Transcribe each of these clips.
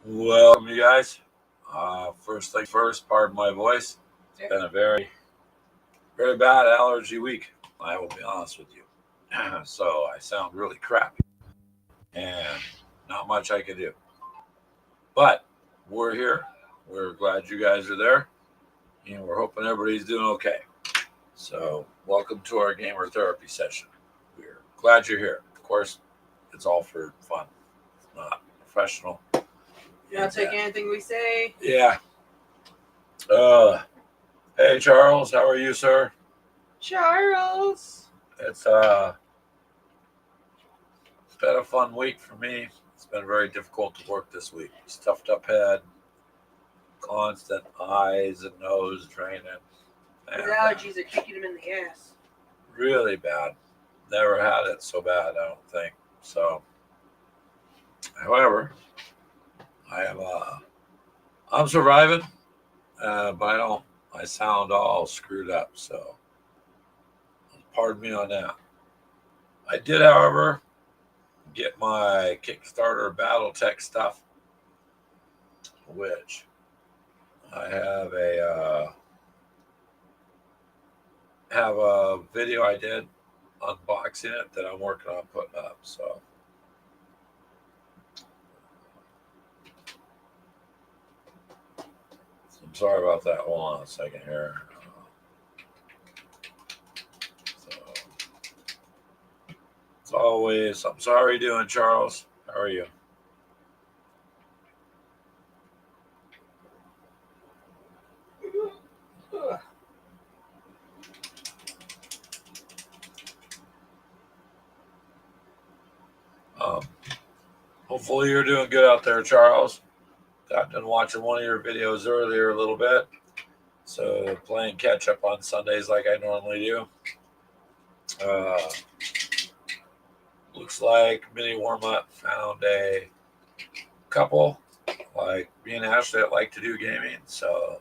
Welcome, you guys. First thing first, pardon my voice. It's been a very, very bad allergy week. I will be honest with you. So I sound really crappy and not much I can do. But we're here. We're glad you guys are there and we're hoping everybody's doing okay. So, welcome to our gamer therapy session. We're glad you're here. Of course, it's all for fun, it's not professional. You're not taking anything we say. Yeah. Uh, Hey Charles, how are you, sir? Charles. It's it's been a fun week for me. It's been very difficult to work this week. Stuffed up head, constant eyes and nose draining. His And, allergies are kicking him in the ass. really bad. Never had it so bad, I don't think. So, however, I am I'm surviving, but I don't. I sound all screwed up. So, pardon me on that. I did, however, get my Kickstarter BattleTech stuff, which I have a video I did unboxing it that I'm working on putting up. So I'm sorry about that. Hold on a second here. So as always, I'm sorry doing, Charles. How are you? Um, Hopefully you're doing good out there, Charles. Got done watching one of your videos earlier a little bit. So playing catch up on Sundays like I normally do. Uh, Looks like mini warm up found a couple like me and Ashley that like to do gaming. So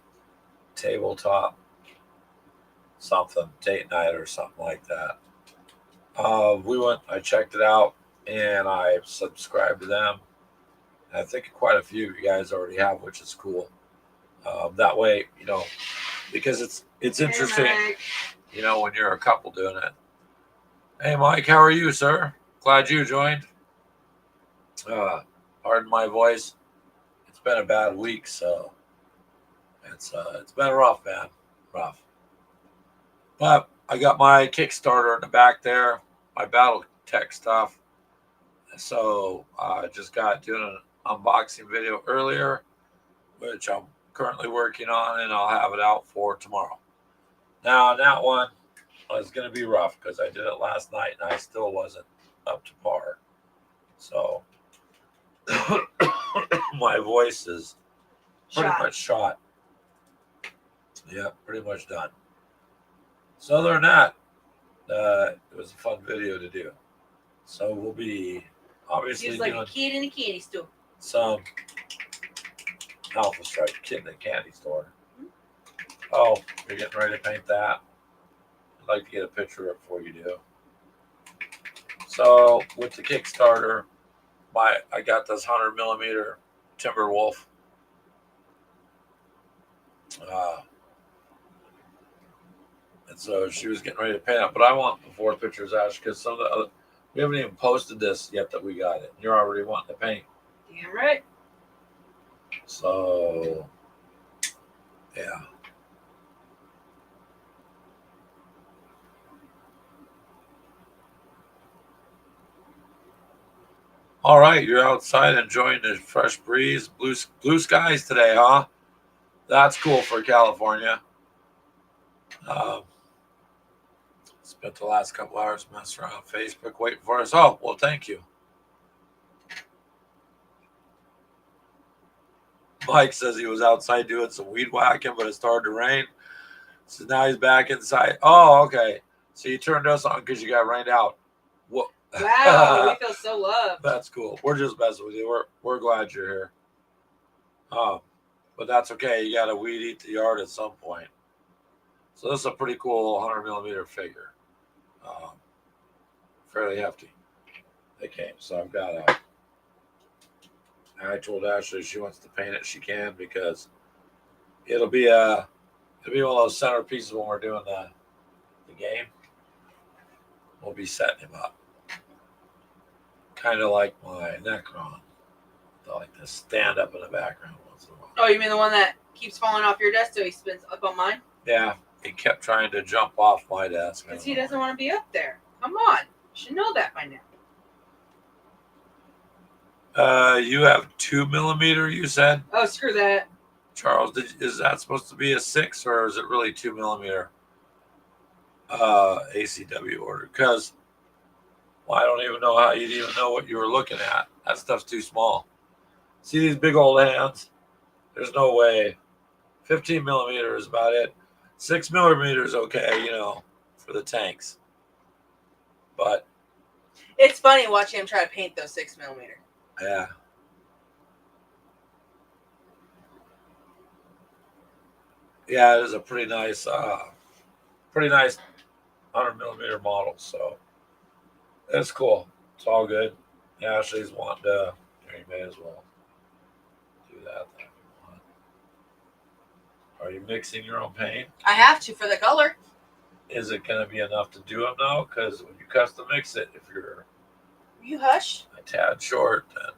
tabletop something, date night or something like that. I checked it out and I subscribed to them. I think quite a few of you guys already have, which is cool. That way, because it's interesting, Mike. when you're a couple doing it. Hey, Mike, how are you, sir? Glad you joined. Uh, Pardon my voice. It's been a bad week, so it's been rough, man, rough. But I got my Kickstarter in the back there, my BattleTech stuff. So I just got doing an unboxing video earlier, which I'm currently working on, and I'll have it out for tomorrow. Now, that one was going to be rough because I did it last night and I still wasn't up to par. So my voice is pretty much shot. Yeah, pretty much done. So other than that, it was a fun video to do. So we'll be obviously He's like a kid in a candy store. some Alpha Strike kid in a candy store. Oh, you're getting ready to paint that? I'd like to get a picture up before you do. So with the Kickstarter, I got this 100mm Timberwolf. And so she was getting ready to paint it, but I want before pictures, Ash, because some of the other, we haven't even posted this yet that we got it. You're already wanting to paint. Damn right. So, yeah. All right, you're outside enjoying the fresh breeze, blue skies today, huh? That's cool for California. Spent the last couple hours messing around on Facebook waiting for us. Oh, well, thank you. Mike says he was outside doing some weed whacking, but it started to rain. So now he's back inside. Oh, okay. So you turned us on because you got rained out. What? Wow, we feel so loved. That's cool. We're just messing with you. We're glad you're here. But that's okay. You got to weed eat the yard at some point. So this is a pretty cool 100mm figure. Fairly hefty. They came. So I've got to I told Ashley if she wants to paint it, she can, because it'll be one of those centerpieces when we're doing the game. We'll be setting him up, kind of like my Necron. I like to stand up in the background once in a while. Oh, you mean the one that keeps falling off your desk so he spins up on mine? Yeah, he kept trying to jump off my desk. Because he doesn't want to be up there. Come on. You should know that by now. You have 2mm, you said? Oh, screw that. Charles, is that supposed to be a 6, or is it really 2mm ACW order? Because I don't even know how you'd even know what you were looking at. That stuff's too small. See these big old hands? There's no way. 15mm is about it. 6mm is okay, for the tanks. But It's funny watching him try to paint those 6mm. yeah. Yeah, it is a pretty nice 100mm model. So it's cool. It's all good. Ashley's wanting to. You may as well do that if you want. Are you mixing your own paint? I have to for the color. Is it going to be enough to do them now? Because when you custom mix it, if you're Will you hush? a tad short, then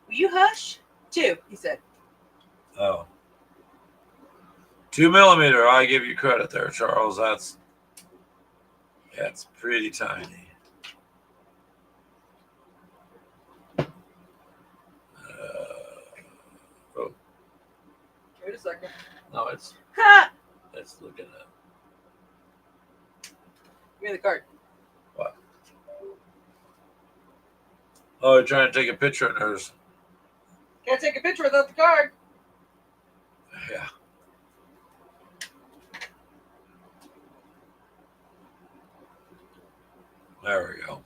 Will you hush? 2, he said. oh. 2mm, I give you credit there, Charles. That's pretty tiny. Oh, Wait a second. no, it's Ha! looking at Give me the card. what? Oh, you're trying to take a picture of hers. Can't take a picture without the card. Yeah. There we go.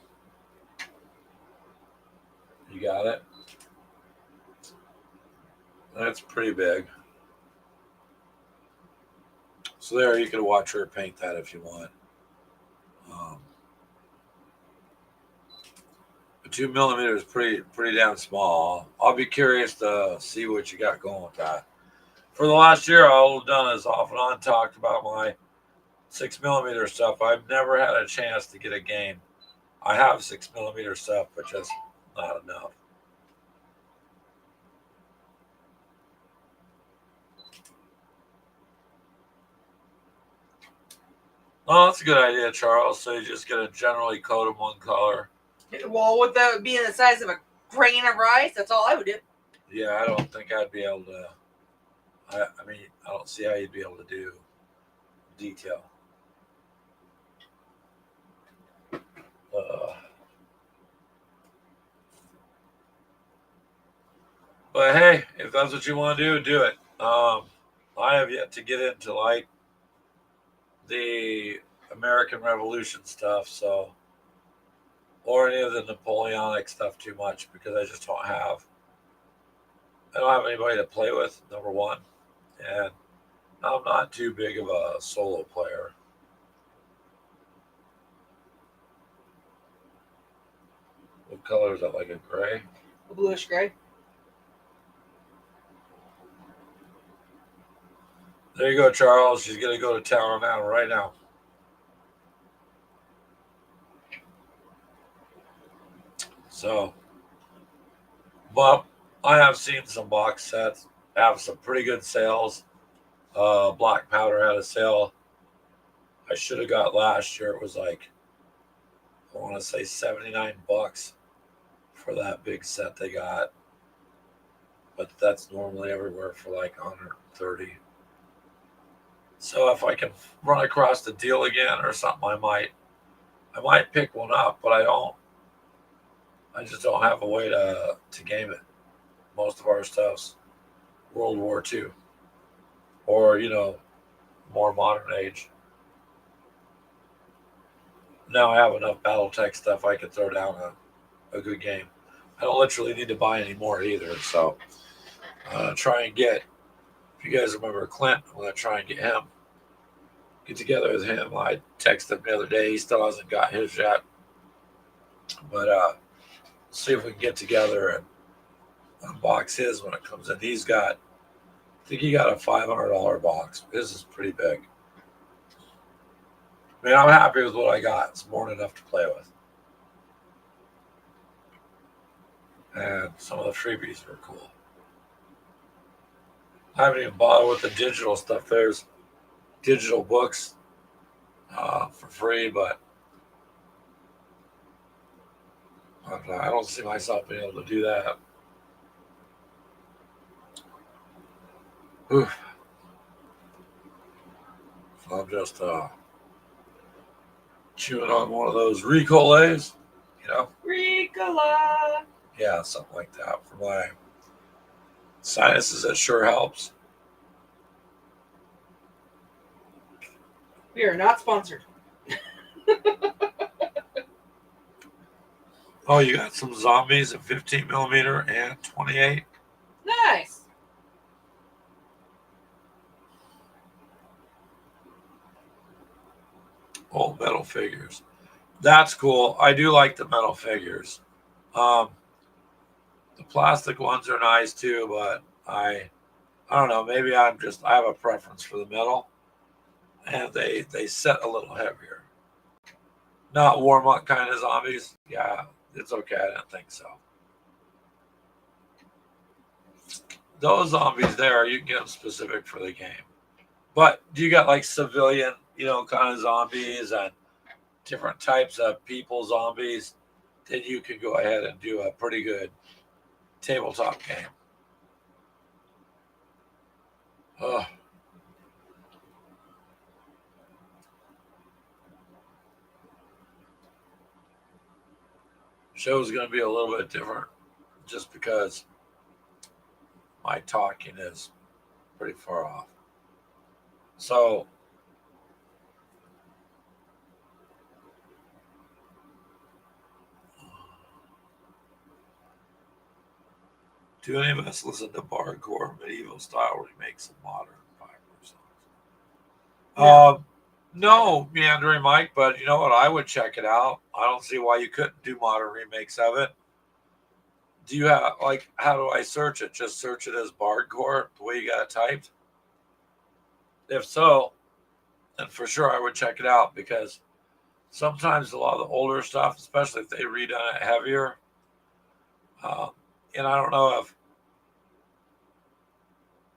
You got it? That's pretty big. So there, you can watch her paint that if you want. But 2mm is pretty damn small. I'll be curious to see what you got going with that. For the last year, all I've done is off and on talked about my 6mm stuff. I've never had a chance to get a game. I have 6mm stuff, but just not enough. Oh, that's a good idea, Charles. So you're just gonna generally coat them one color. Well, with that being the size of a grain of rice, that's all I would do. Yeah, I don't think I'd be able to. I mean, I don't see how you'd be able to do detail. But hey, if that's what you want to do it. I have yet to get into like the American Revolution stuff, so or any of the Napoleonic stuff too much, because I just don't have anybody to play with, number one, and I'm not too big of a solo player. What color is that? Like a gray? A bluish gray. There you go, Charles. She's gonna go to town now, right now. So, but I have seen some box sets have some pretty good sales. Black Powder had a sale I should have got last year. It was like, I want to say $79 for that big set they got, but that's normally everywhere for like 130. So if I can run across the deal again or something, I might pick one up, but I just don't have a way to game it. Most of our stuff's World War II or, more modern age. Now I have enough Battletech stuff I could throw down a good game. I don't literally need to buy any more either. So try and get, if you guys remember Clint, I'm going to try and get together with him. I texted him the other day. He still hasn't got his yet. But see if we can get together unbox his when it comes in. I think he got a $500 box. His is pretty big. I mean, I'm happy with what I got. It's more than enough to play with. And some of the freebies were cool. I haven't even bothered with the digital stuff. There's digital books for free, but I don't see myself being able to do that. Oof. So I'm just chewing on one of those Ricolas, Ricola. Yeah, something like that for my sinuses. That sure helps. We are not sponsored. Oh, you got some zombies at 15 millimeter and 28. Nice. Old metal figures. That's cool. I do like the metal figures. The plastic ones are nice too, but I don't know. Maybe I have a preference for the metal, and they set a little heavier. Not warm up kind of zombies. Yeah, it's okay. I didn't think so. Those zombies there, you can get them specific for the game. But do you got like civilian, kind of zombies and different types of people zombies? Then you could go ahead and do a pretty good tabletop game. Oh. Show's going to be a little bit different just because my talking is pretty far off. So, do any of us listen to Bardcore medieval style remakes of modern Piper songs? No, meandering Mike, but you know what? I would check it out. I don't see why you couldn't do modern remakes of it. Do you have, how do I search it? Just search it as Bardcore, the way you got it typed? If so, then for sure I would check it out, because sometimes a lot of the older stuff, especially if they redone it heavier, and I don't know if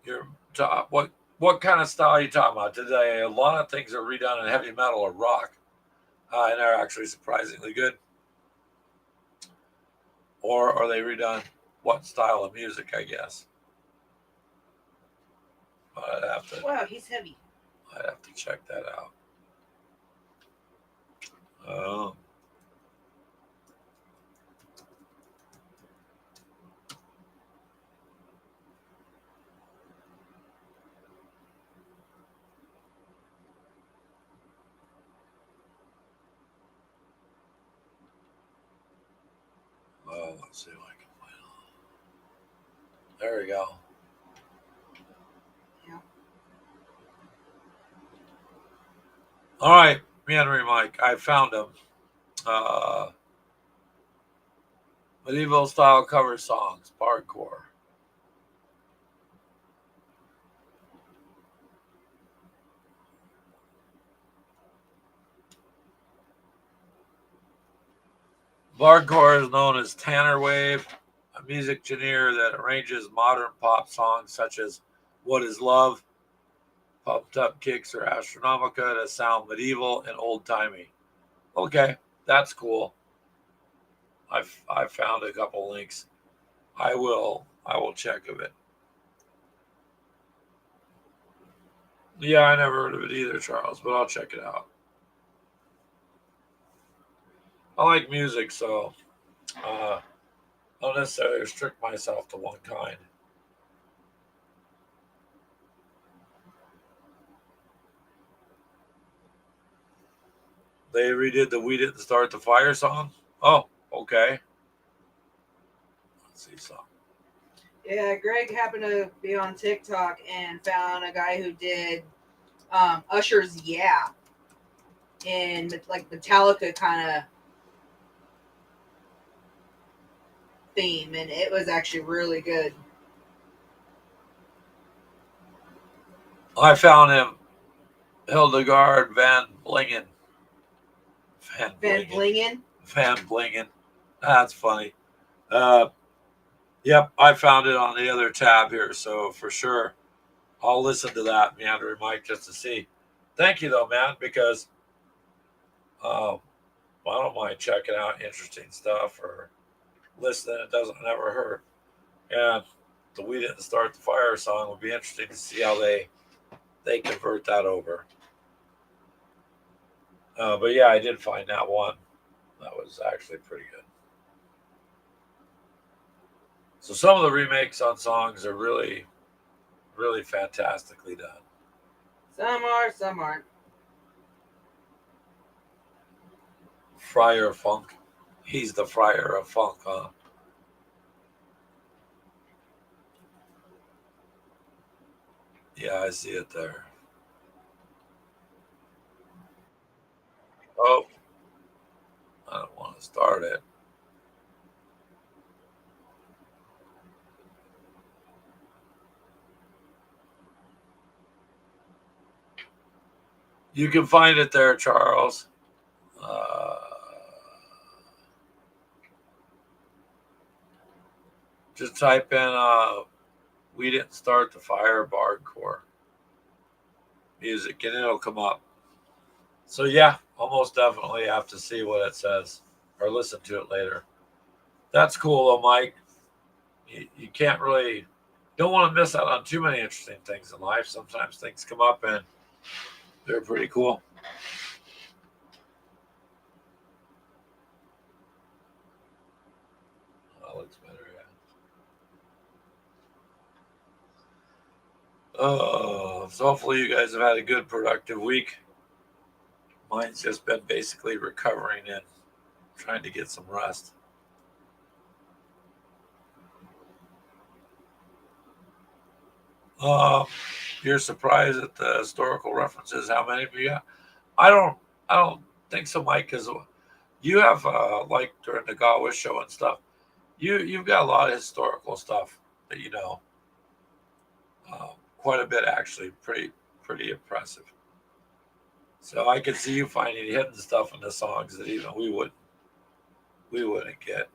you're what kind of style are you talking about? Today, a lot of things are redone in heavy metal or rock, and they're actually surprisingly good. Or are they redone what style of music? I guess. But I'd have to. Wow, he's heavy. I'd have to check that out. Oh. Oh, let's see if I can find it. There we go. Yeah. All right, meandering Mike, I found him. Medieval style cover songs, Bardcore. Bardcore is known as Tanner Wave, a music genre that arranges modern pop songs such as What Is Love, Pumped Up Kicks, or Astronomica to sound medieval and old timey. Okay, that's cool. I've found a couple links. I will check of it. Yeah, I never heard of it either, Charles, but I'll check it out. I like music, so don't necessarily restrict myself to one kind. They redid the "We Didn't Start the Fire" song. Oh, okay. Let's see something. Yeah, Greg happened to be on TikTok and found a guy who did Usher's "Yeah" in like Metallica kind of theme, and it was actually really good. I found him, Hildegard Van Blingen. Van Van Blingen. Blingen. Van Blingen. That's funny. Yep, I found it on the other tab here, so for sure I'll listen to that, Meandering Mike, just to see. Thank you, though, man, because I don't mind checking out interesting stuff or listening. It doesn't never hurt. And the "We Didn't Start the Fire" song would be interesting to see how they convert that over. But yeah, I did find that one. That was actually pretty good. So some of the remakes on songs are really, really fantastically done. Some are, some aren't. Friar Funk. He's the Friar of Funk, huh? Yeah, I see it there. Oh, I don't want to start it. You can find it there, Charles. Uh, just type in "We Didn't Start the Fire" Bardcore music and it'll come up. So yeah, I'll most definitely have to see what it says or listen to it later. That's cool though, Mike. You can't really don't want to miss out on too many interesting things in life. Sometimes things come up and they're pretty cool. That looks better, yeah. So hopefully you guys have had a good, productive week. Mine's just been basically recovering and trying to get some rest. Uh, you're surprised at the historical references. How many of you got? I don't. I don't think so, Mike. Because you have like during the Gawa show and stuff. You've got a lot of historical stuff that you know. Quite a bit actually. Pretty impressive. So I could see you finding hidden stuff in the songs that even we wouldn't get.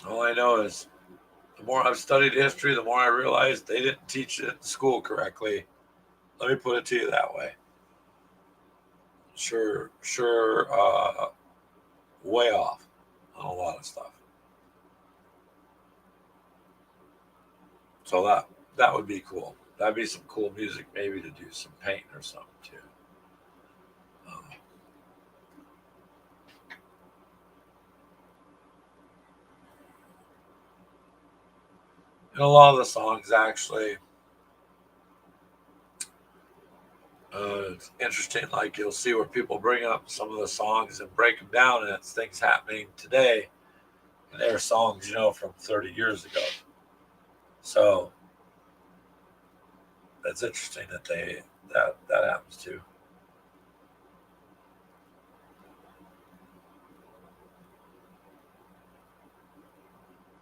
All I know is the more I've studied history, the more I realize they didn't teach it in school correctly. Let me put it to you that way. Sure, way off on a lot of stuff. So that would be cool. That'd be some cool music, maybe to do some painting or something too. Um, and a lot of the songs actually, it's interesting. Like you'll see where people bring up some of the songs and break them down, and it's things happening today, and they're songs from 30 years ago. So that's interesting that that happens too.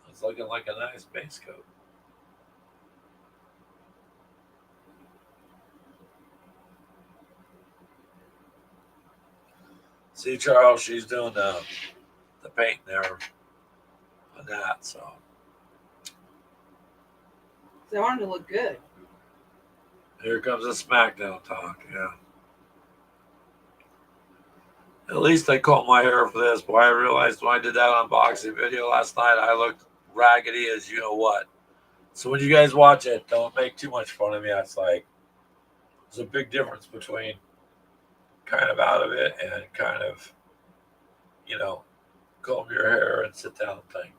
It's looking like a nice base coat. See, Charles, she's doing the paint there on that. So They want to look good. here comes the SmackDown talk. Yeah. At least I caught my hair for this. Boy, I realized when I did that unboxing video last night, I looked raggedy as you know what. So when you guys watch it, don't make too much fun of me. It's like there's a big difference between kind of out of it and kind of, you know, comb your hair and sit down and think,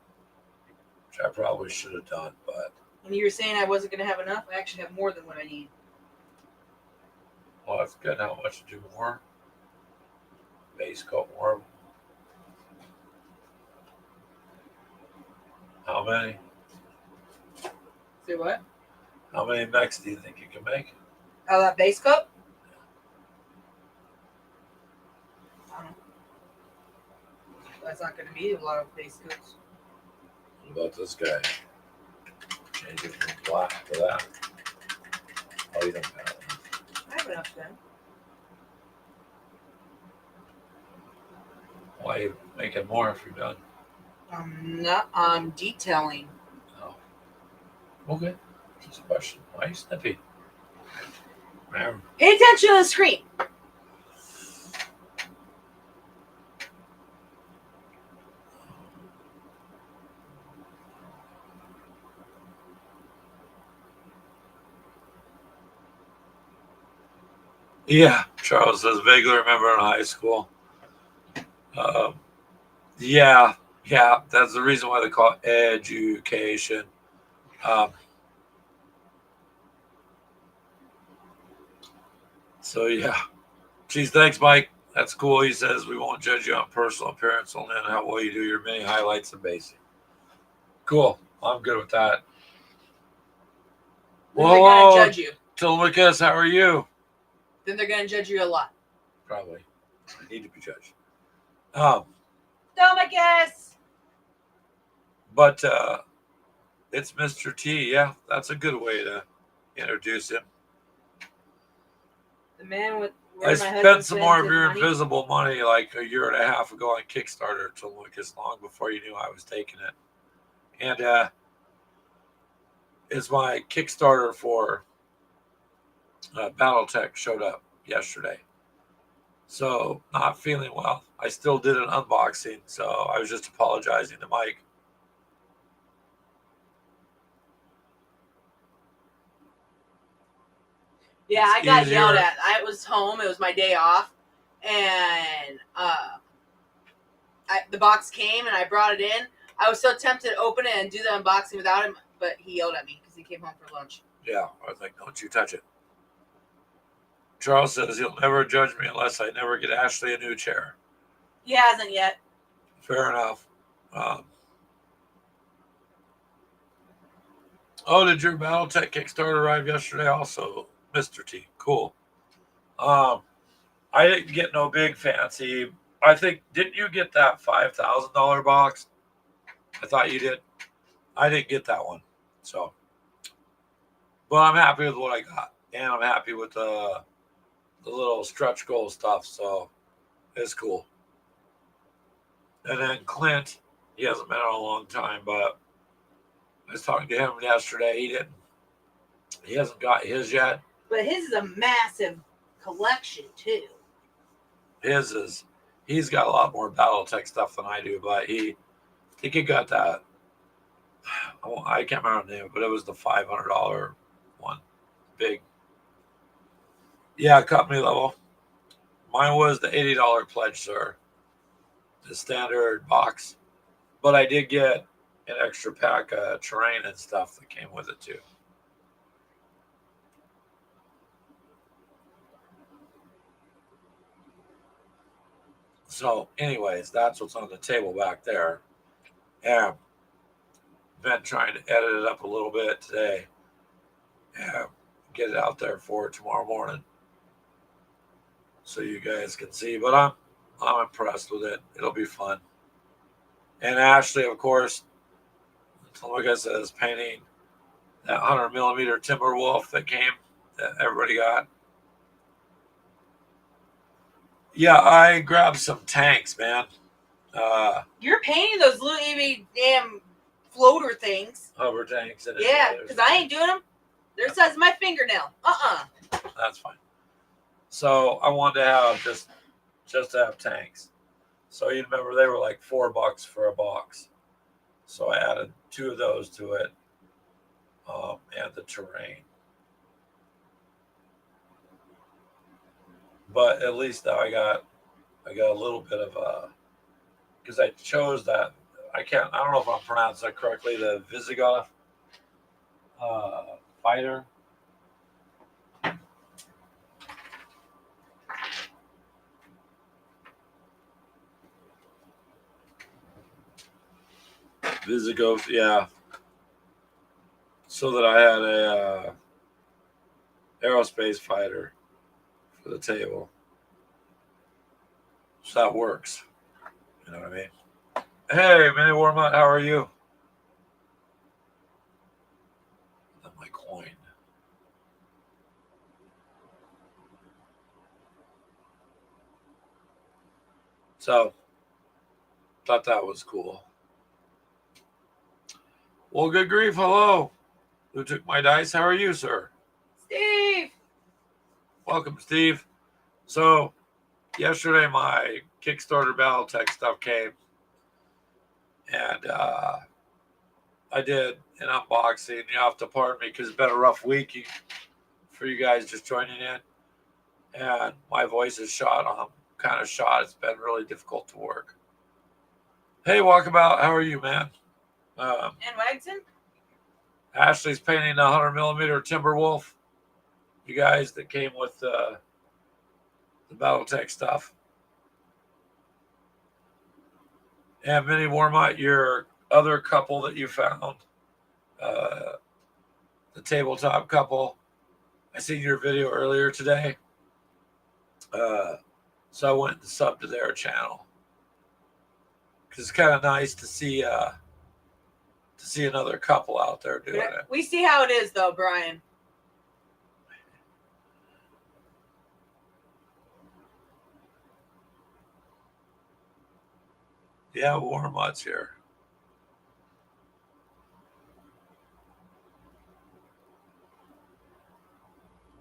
which I probably should have done. But, And you were saying I wasn't going to have enough. I actually have more than what I need. well, it's good. How much to do more? Base coat more. How many? Say what? How many mechs do you think you can make? Oh, that base coat? That's not going to be a lot of base coats. What about this guy? Change it from black to that. Oh, you don't have it. I have enough then. Why are you making more if you're done? I'm detailing. Oh. Okay. Just a question. Why are you snippy? Man. Pay attention to the screen. Yeah, Charles says vaguely remember in high school. Yeah, that's the reason why they call it education. Um, so yeah, geez, thanks, Mike. That's cool. He says we won't judge you on personal appearance, only on how well you do your mini highlights and basic. Cool. I'm good with that. Then they're going to judge you. Telemachus, how are you? Then they're going to judge you a lot. Probably. I need to be judged. Telemachus! But it's Mr. T. Yeah, that's a good way to introduce him. The man with. I spent some more of your invisible money like a year and a half ago on Kickstarter, Telemachus, long before you knew I was taking it. And it's my Kickstarter for Battletech showed up yesterday. So, not feeling well. I still did an unboxing, so I was just apologizing to Mike. Yeah, I got yelled at. I was home. It was my day off. And the box came and I brought it in. I was so tempted to open it and do the unboxing without him, but he yelled at me because he came home for lunch. Yeah, I was like, don't you touch it. Charles says he'll never judge me unless I never get Ashley a new chair. He hasn't yet. Fair enough. Did your Battletech Kickstarter arrive yesterday also, Mr. T? Cool. I didn't get no big fancy. I think, didn't you get that $5,000 box? I thought you did. I didn't get that one. So, but I'm happy with what I got. And I'm happy with the little stretch goal stuff. So, it's cool. And then Clint, he hasn't been on a long time, but I was talking to him yesterday. He hasn't got his yet. But his is a massive collection too. He's got a lot more Battletech stuff than I do, but he got that. I can't remember the name, but it was the $500 one. Big. Yeah, company level. Mine was the $80 pledge, sir. The standard box. But I did get an extra pack of terrain and stuff that came with it too. So, anyways, that's what's on the table back there. Yeah. Been trying to edit it up a little bit today. Yeah. Get it out there for tomorrow morning. So you guys can see. But I'm impressed with it. It'll be fun. And Ashley, of course, like I said, is painting that 100mm Timberwolf that everybody got. Yeah, I grabbed some tanks, man. You're painting those little itty damn floater things. Hover tanks. And yeah, because I ain't doing them. They're the size of my fingernail. That's fine. So I wanted to have just to have tanks. So you remember they were like $4 for a box. So I added 2 of those to it, and the terrain. But at least now I got a little bit of because I chose that. I don't know if I'm pronouncing that correctly. The Visigoth fighter. Visigoth, yeah. So that I had a aerospace fighter the table. So that works. You know what I mean? Hey, Mini Warmont, how are you? My coin. So, thought that was cool. Well, good grief, hello. Who took my dice? How are you, sir? Steve! Welcome, Steve. So, yesterday my Kickstarter Battletech stuff came, and I did an unboxing. You have to pardon me because it's been a rough week for you guys just joining in, and my voice is shot. I'm kind of shot. It's been really difficult to work. Hey, Walkabout, how are you, man? And Wagson? Ashley's painting a 100mm Timberwolf. You guys that came with the Battletech stuff. And Mini Warmont, your other couple that you found, the tabletop couple. I seen your video earlier today. So I went and subbed to their channel. Because it's kind of nice to see another couple out there doing it. We see how it is, though, Brian. Yeah, Warmont's here.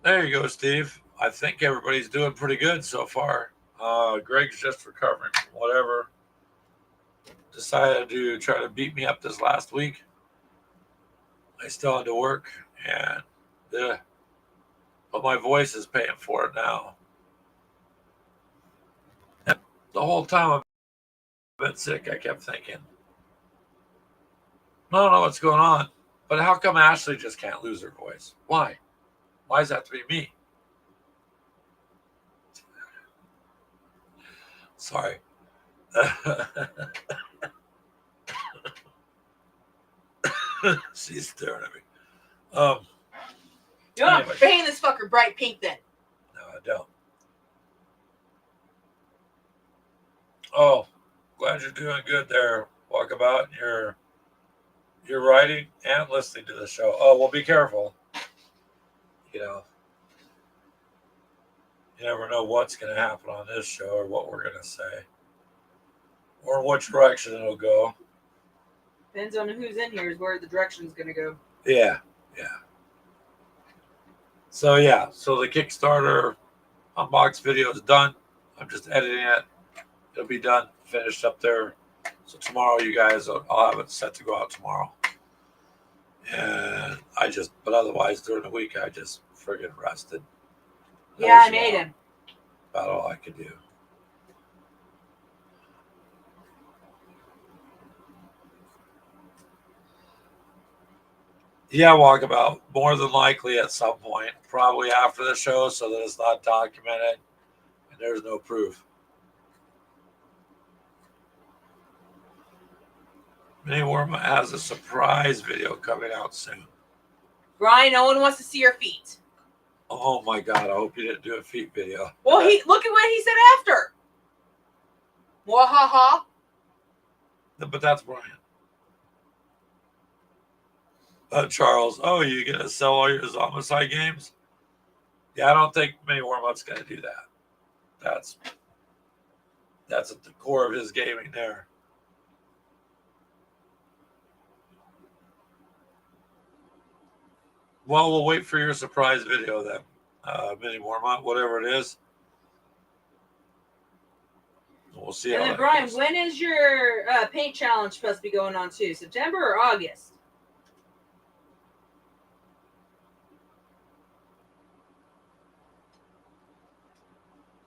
There you go, Steve. I think everybody's doing pretty good so far. Greg's just recovering from whatever. Decided to try to beat me up this last week. I still had to work, and but my voice is paying for it now. And the whole time I've been sick, I kept thinking, I don't know what's going on, but how come Ashley just can't lose her voice? Why? Why does that have to be me? Sorry. She's staring at me. You want to paint this fucker bright pink then? No, I don't. Oh, glad you're doing good there, Walkabout. You're writing and listening to the show. Oh, well, be careful. You know, you never know what's going to happen on this show or what we're going to say or in which direction it'll go. Depends on who's in here is where the direction's going to go. Yeah. So the Kickstarter unbox video is done. I'm just editing it. It'll be done, finished up there. So tomorrow, you guys, I'll have it set to go out tomorrow. And but otherwise during the week, I just friggin' rested. Yeah, I made him. About all I could do. Yeah, Walkabout. More than likely at some point, probably after the show, so that it's not documented and there's no proof. Mini Warma has a surprise video coming out soon. Brian, no one wants to see your feet. Oh my God! I hope you didn't do a feet video. Well, look at what he said after. Wahaha. But that's Brian. Charles, oh, you gonna sell all your Zombicide games? Yeah, I don't think Mini Warmont's gonna do that. That's at the core of his gaming there. Well, we'll wait for your surprise video then, Mini Warmont, whatever it is. We'll see. And then, Brian, when is your paint challenge supposed to be going on too? September or August?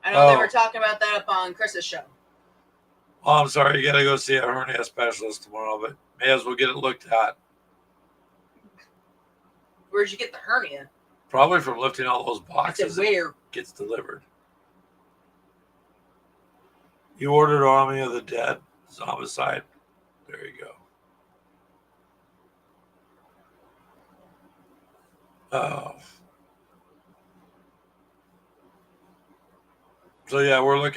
I know they were talking about that up on Chris's show. Oh, I'm sorry. You got to go see a hernia specialist tomorrow, but may as well get it looked at. Where'd you get the hernia? Probably from lifting all those boxes. Where? Gets delivered. You ordered Army of the Dead, Zombicide. There you go. So yeah, we're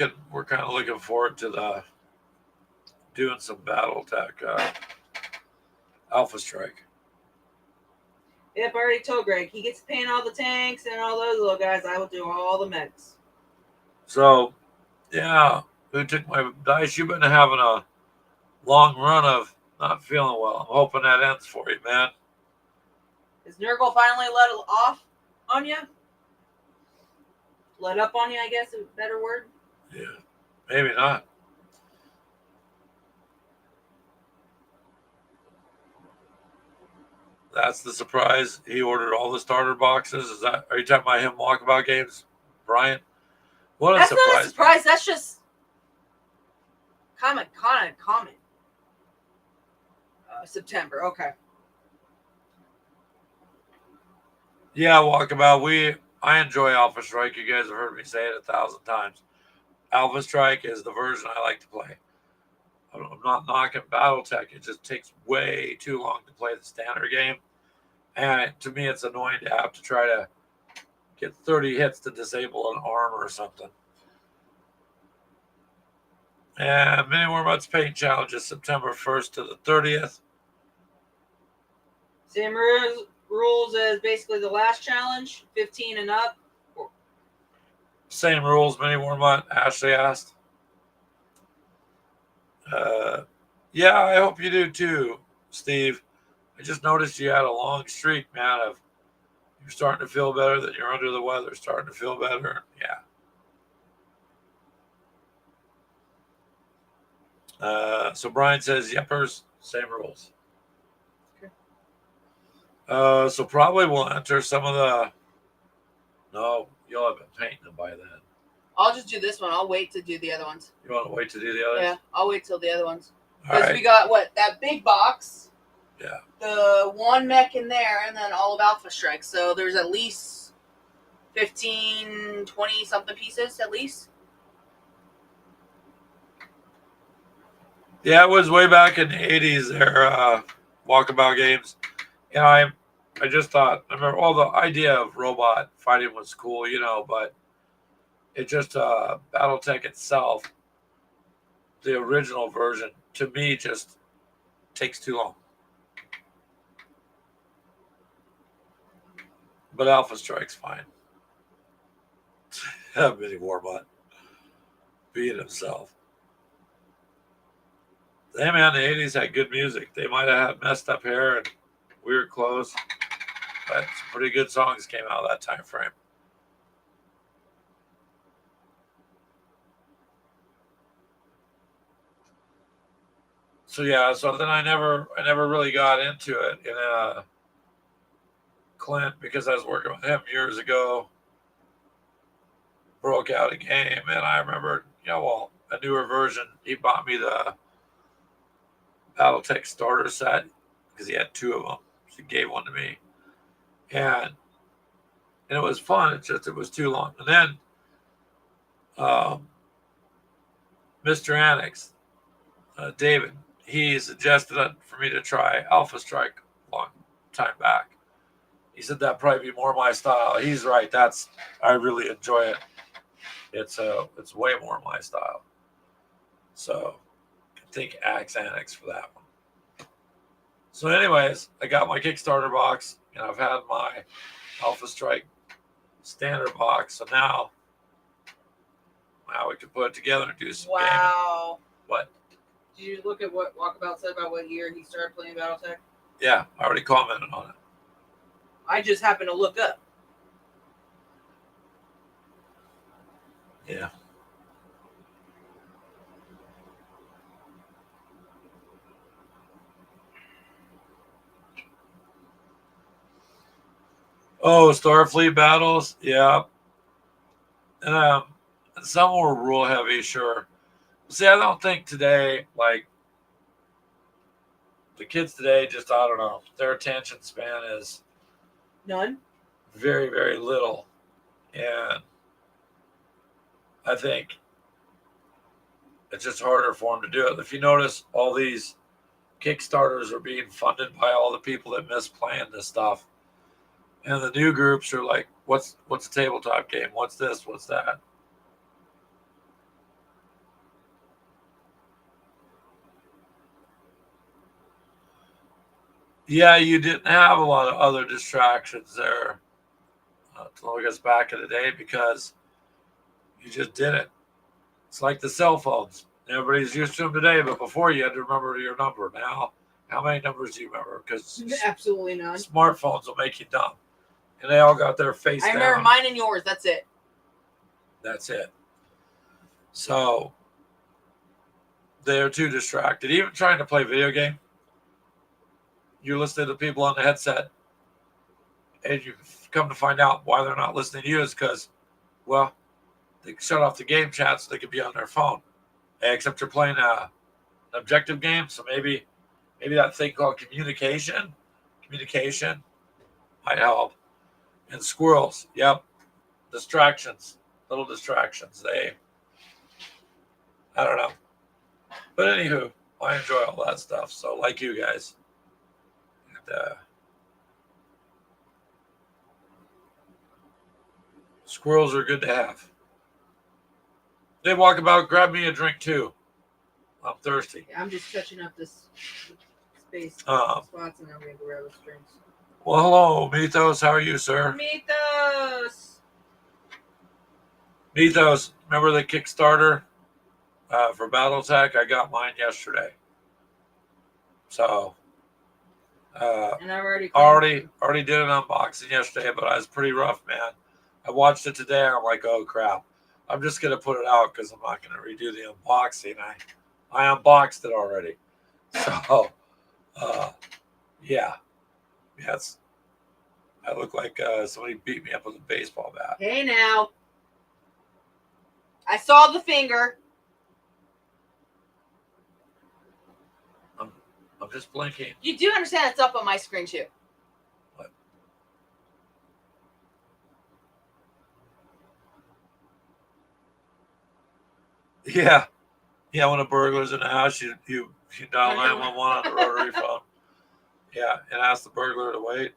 kind of looking forward to doing some BattleTech Alpha Strike. Yep, I already told Greg. He gets to paint all the tanks and all those little guys. I will do all the mechs. So, yeah, who took my dice? You've been having a long run of not feeling well. I'm hoping that ends for you, man. Is Nurgle finally let off on you? Let up on you, I guess is a better word. Yeah, maybe not. That's the surprise. He ordered all the starter boxes. Are you talking about him walkabout games, Brian? What a That's surprise! not a surprise. That's just common. September. Okay. Yeah, walkabout. I enjoy Alpha Strike. You guys have heard me say it 1,000 times. Alpha Strike is the version I like to play. I'm not knocking BattleTech. It just takes way too long to play the standard game. And to me, it's annoying to have to try to get 30 hits to disable an arm or something. And Mini Warbucks Paint Challenge is September 1st to the 30th. Same rules as basically the last challenge, 15 and up. Same rules, Mini Warbucks, Ashley asked. Yeah, I hope you do too, Steve. I just noticed you had a long streak, man, of you're starting to feel better, that you're under the weather, starting to feel better. Yeah. So Brian says, yepers, same rules. Okay. So probably we'll enter some of the. No, you'll have been painting them by then. I'll just do this one. I'll wait to do the other ones. You want to wait to do the others? Yeah, I'll wait till the other ones. All Because right. we got that big box. Yeah. The one mech in there, and then all of Alpha Strike. So there's at least 15, 20 something pieces at least. Yeah, it was way back in the 80s there, walkabout games. And I just thought, I remember all the idea of robot fighting was cool, but it just, Battletech itself, the original version, to me, just takes too long. But Alpha Strike's fine. Mini Warbot being himself. Hey man, the 80s had good music. They might have had messed up hair and weird clothes, but some pretty good songs came out of that time frame. So yeah, so then I never really got into it in Clint, because I was working with him years ago, broke out a game, and I remember, a newer version. He bought me the BattleTech starter set because he had two of them. So he gave one to me, and it was fun. It's just it was too long. And then Mr. Annex, David, he suggested it for me to try Alpha Strike a long time back. He said that'd probably be more my style. He's right. I really enjoy it. It's way more my style. So I think Axe Annex for that one. So anyways, I got my Kickstarter box and I've had my Alpha Strike standard box. So now we can put it together and do some gaming. Wow. What? Did you look at what Walkabout said about what year he started playing BattleTech? Yeah, I already commented on it. I just happened to look up. Yeah. Oh, Starfleet battles, yeah. Some were rule heavy, sure. See, I don't think today, like the kids today, just I don't know, their attention span is None. very, very little, and I think it's just harder for them to do it. If you notice, all these Kickstarters are being funded by all the people that miss playing this stuff. And the new groups are like, what's a tabletop game? What's this? What's that? Yeah, you didn't have a lot of other distractions there to look us back in the day because you just did it. It's like the cell phones. Everybody's used to them today, but before you had to remember your number. Now, how many numbers do you remember? Because Absolutely none. smartphones will make you dumb. And they all got their face I down. remember mine and yours. That's it. That's it. So they're too distracted. Even trying to play video game, you're listening to people on the headset, and you come to find out why they're not listening to you is because, well, they shut off the game chat so they could be on their phone. Except you're playing an objective game, so maybe that thing called communication might help. And squirrels, yep, distractions, little distractions. I don't know. But anywho, I enjoy all that stuff. So like you guys. And, squirrels are good to have. They walk about, grab me a drink too. I'm thirsty. Yeah, I'm just touching up this space Um, spots, and I'm gonna grab those drinks. Well, hello, Mythos. How are you, sir? Mythos. Mythos, remember the Kickstarter for BattleTech? I got mine yesterday. So, And I've already did an unboxing yesterday, but I was pretty rough, man. I watched it today, and I'm like, oh crap. I'm just gonna put it out because I'm not gonna redo the unboxing. I unboxed it already. So, yeah. Yes. I look like somebody beat me up with a baseball bat. Hey now. I saw the finger. I'm just blinking. You do understand it's up on my screen too. What? Yeah. Yeah, when a burglar's in the house, you dial 911 on the rotary phone. Yeah, and ask the burglar to wait.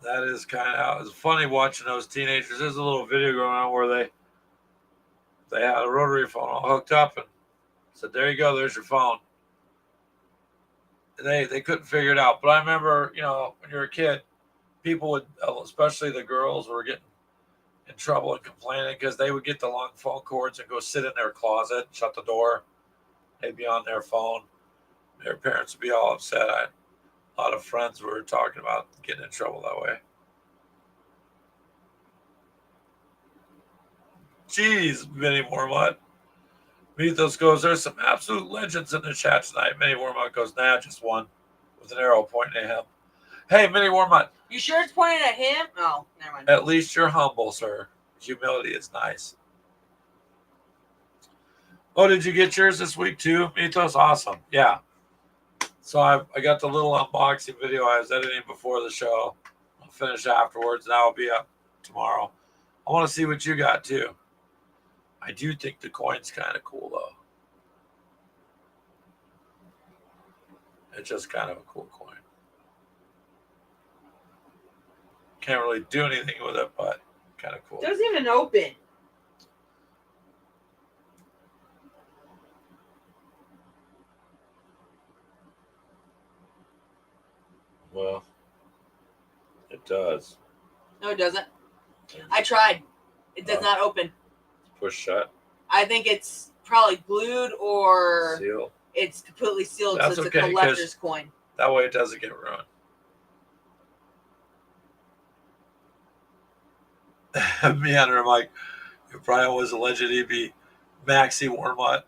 That is kind of how it's funny watching those teenagers. There's a little video going on where they had a rotary phone all hooked up and said, "There you go, there's your phone." And they couldn't figure it out. But I remember, when you're a kid, people would, especially the girls, were getting in trouble and complaining because they would get the long phone cords and go sit in their closet, shut the door. They'd be on their phone. Their parents would be all upset. A lot of friends were talking about getting in trouble that way. Jeez, Minnie Mormont. Mythos goes, there's some absolute legends in the chat tonight. Minnie Mormont goes, nah, just one with an arrow pointing at him. Hey, Minnie Mormont. You sure it's pointing at him? Oh, never mind. At least you're humble, sir. Humility is nice. Oh, did you get yours this week too? Mythos, awesome. Yeah. So I got the little unboxing video I was editing before the show. I'll finish afterwards, and I'll be up tomorrow. I want to see what you got too. I do think the coin's kind of cool though. It's just kind of a cool coin. Can't really do anything with it, but kind of cool. It doesn't even open. Well, it does. No, it doesn't. I tried. It does not open. Push shut. I think it's probably glued or Seal. it's completely sealed, That's so it's okay, a collector's coin. That way it doesn't get ruined. Meander Mike, if Brian was a legend, he'd be Maxi Wormut.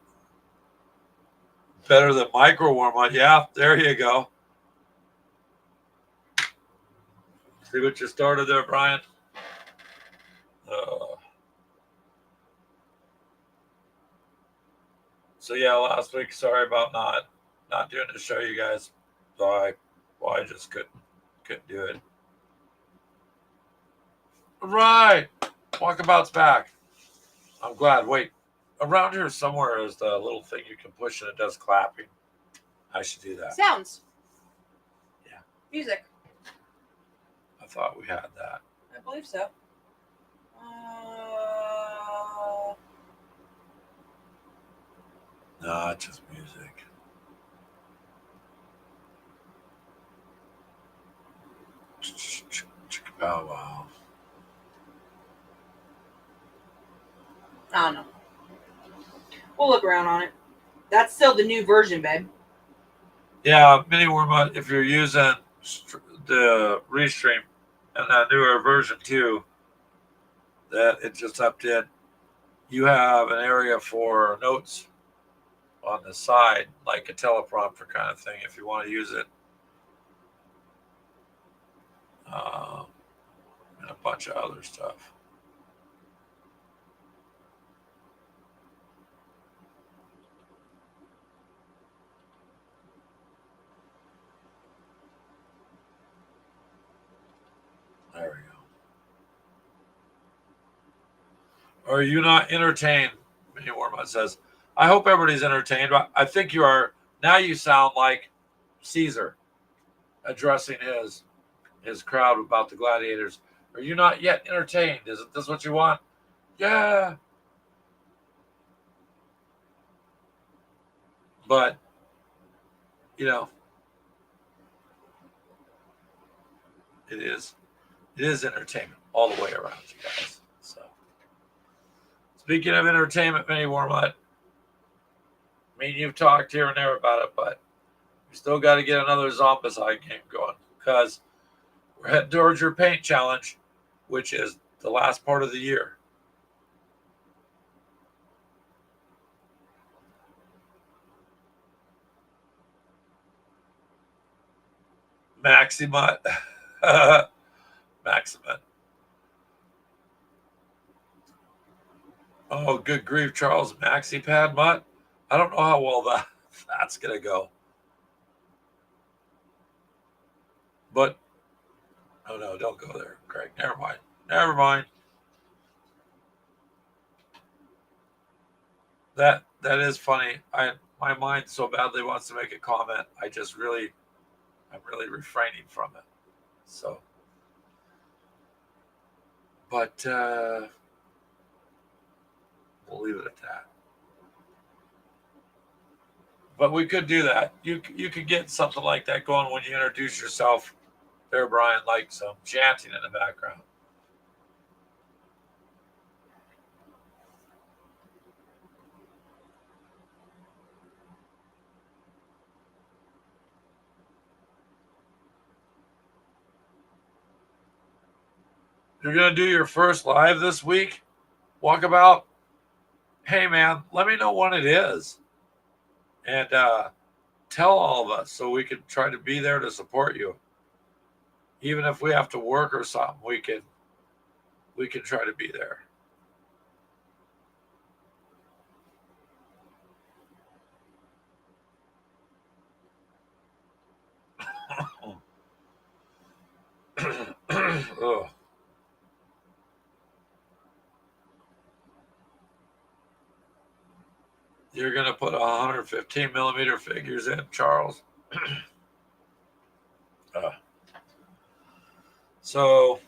Better than Micro Wormut. Yeah, there you go. See what you started there, Brian? So yeah, last week, sorry about not doing the show, you guys. So I just couldn't do it. All right, Walkabout's back. I'm glad. Wait, around here somewhere is the little thing you can push and it does clapping. I should do that. Sounds. Yeah. Music. I thought we had that. I believe so. Nah, it's just music. Oh, wow. I don't know. We'll look around on it. That's still the new version, babe. Yeah, Mini Wormut, if you're using the Restream and that newer version too, that it just updated, you have an area for notes on the side, like a teleprompter kind of thing, if you want to use it. Uh, and a bunch of other stuff. There we go. Are you not entertained? Mini Wormut says, I hope everybody's entertained, but I think you are. Now you sound like Caesar addressing his crowd about the gladiators. Are you not yet entertained? Isn't this what you want? Yeah. But, you know, it is entertainment all the way around, you guys. So speaking of entertainment, Mini Wormut, I mean you've talked here and there about it, but we still got to get another Zombicide game going because we're heading towards your paint challenge, which is the last part of the year. Maximut. Maximut. Oh, good grief, Charles. MaxiPad Mutt. I don't know how well that's going to go. But, oh no, don't go there, Greg. Never mind. Never mind. That is funny. My mind so badly wants to make a comment. I'm really refraining from it. So, but we'll leave it at that. But we could do that. You could get something like that going when you introduce yourself there, Brian, like some chanting in the background. You're gonna do your first live this week, Walkabout. Hey man, let me know when it is, and tell all of us so we can try to be there to support you. Even if we have to work or something, we can try to be there. Ugh. You're gonna put 115 millimeter figures in, Charles. uh, so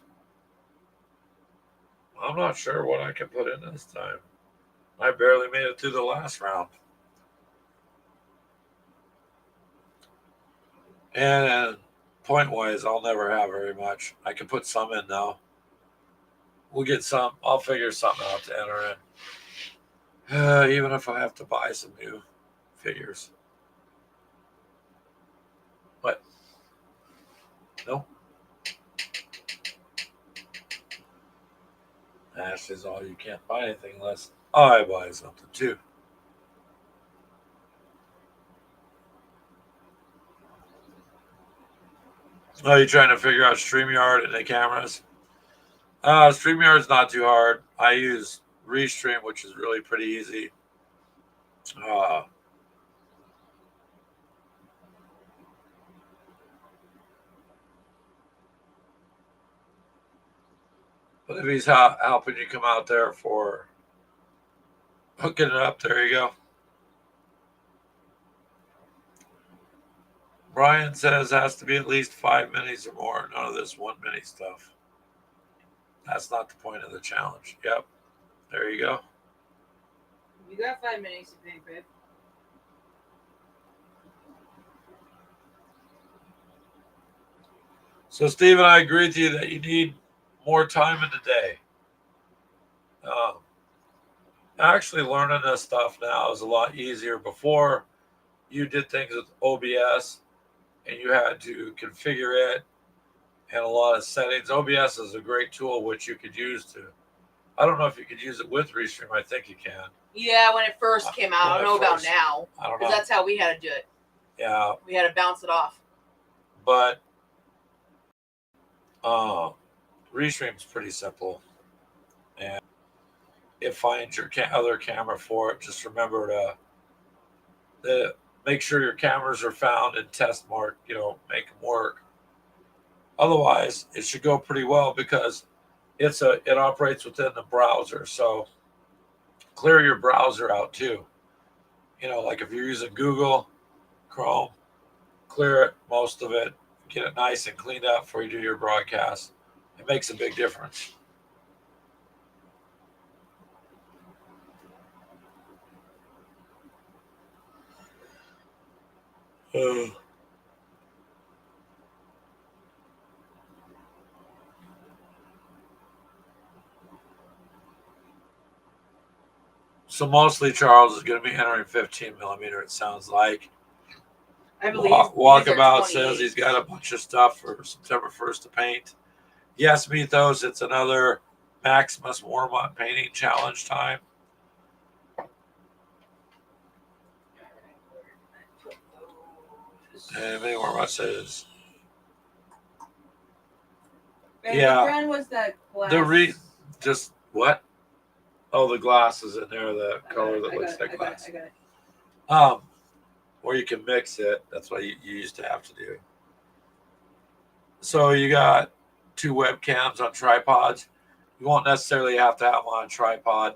I'm not sure what I can put in this time. I barely made it through the last round. And point wise, I'll never have very much. I can put some in now. We'll get some. I'll figure something out to enter in. Even if I have to buy some new figures. But no. Ash is all you can't buy anything unless I buy something too. Oh, you trying to figure out StreamYard and the cameras? StreamYard's not too hard. I use Restream, which is really pretty easy. Uh, but if he's helping you come out there for hooking it up, there you go. Brian says has to be at least 5 minis or more. None of this one mini stuff. That's not the point of the challenge. Yep. There you go. You got 5 minutes to paint, babe. So, Steve and I agree with you that you need more time in the day. Um, Actually, learning this stuff now is a lot easier. Before, you did things with OBS and you had to configure it and a lot of settings. OBS is a great tool which you could use to. I don't know if you could use it with Restream. I think you can. Yeah, when it first came out. I don't know about now. I don't know. Because that's how we had to do it. Yeah. We had to bounce it off. But Restream's pretty simple. And it finds your other camera for it. Just remember to make sure your cameras are found and test mark, make them work. Otherwise, it should go pretty well because it operates within the browser. So clear your browser out too. Like if you're using Google Chrome, clear it, most of it, get it nice and cleaned up before you do your broadcast. It makes a big difference. So mostly Charles is going to be entering 15 millimeter, it sounds like. I believe Walkabout says he's got a bunch of stuff for September 1st to paint. Yes, Mythos, it's another Maximus warm-up painting challenge time. And many more messages. Yeah. Which one was that glass? Just what? Oh, the glass is in there, the color that looks like glass. I got it. Or you can mix it. That's what you used to have to do. So you got 2 webcams on tripods. You won't necessarily have to have them on a tripod.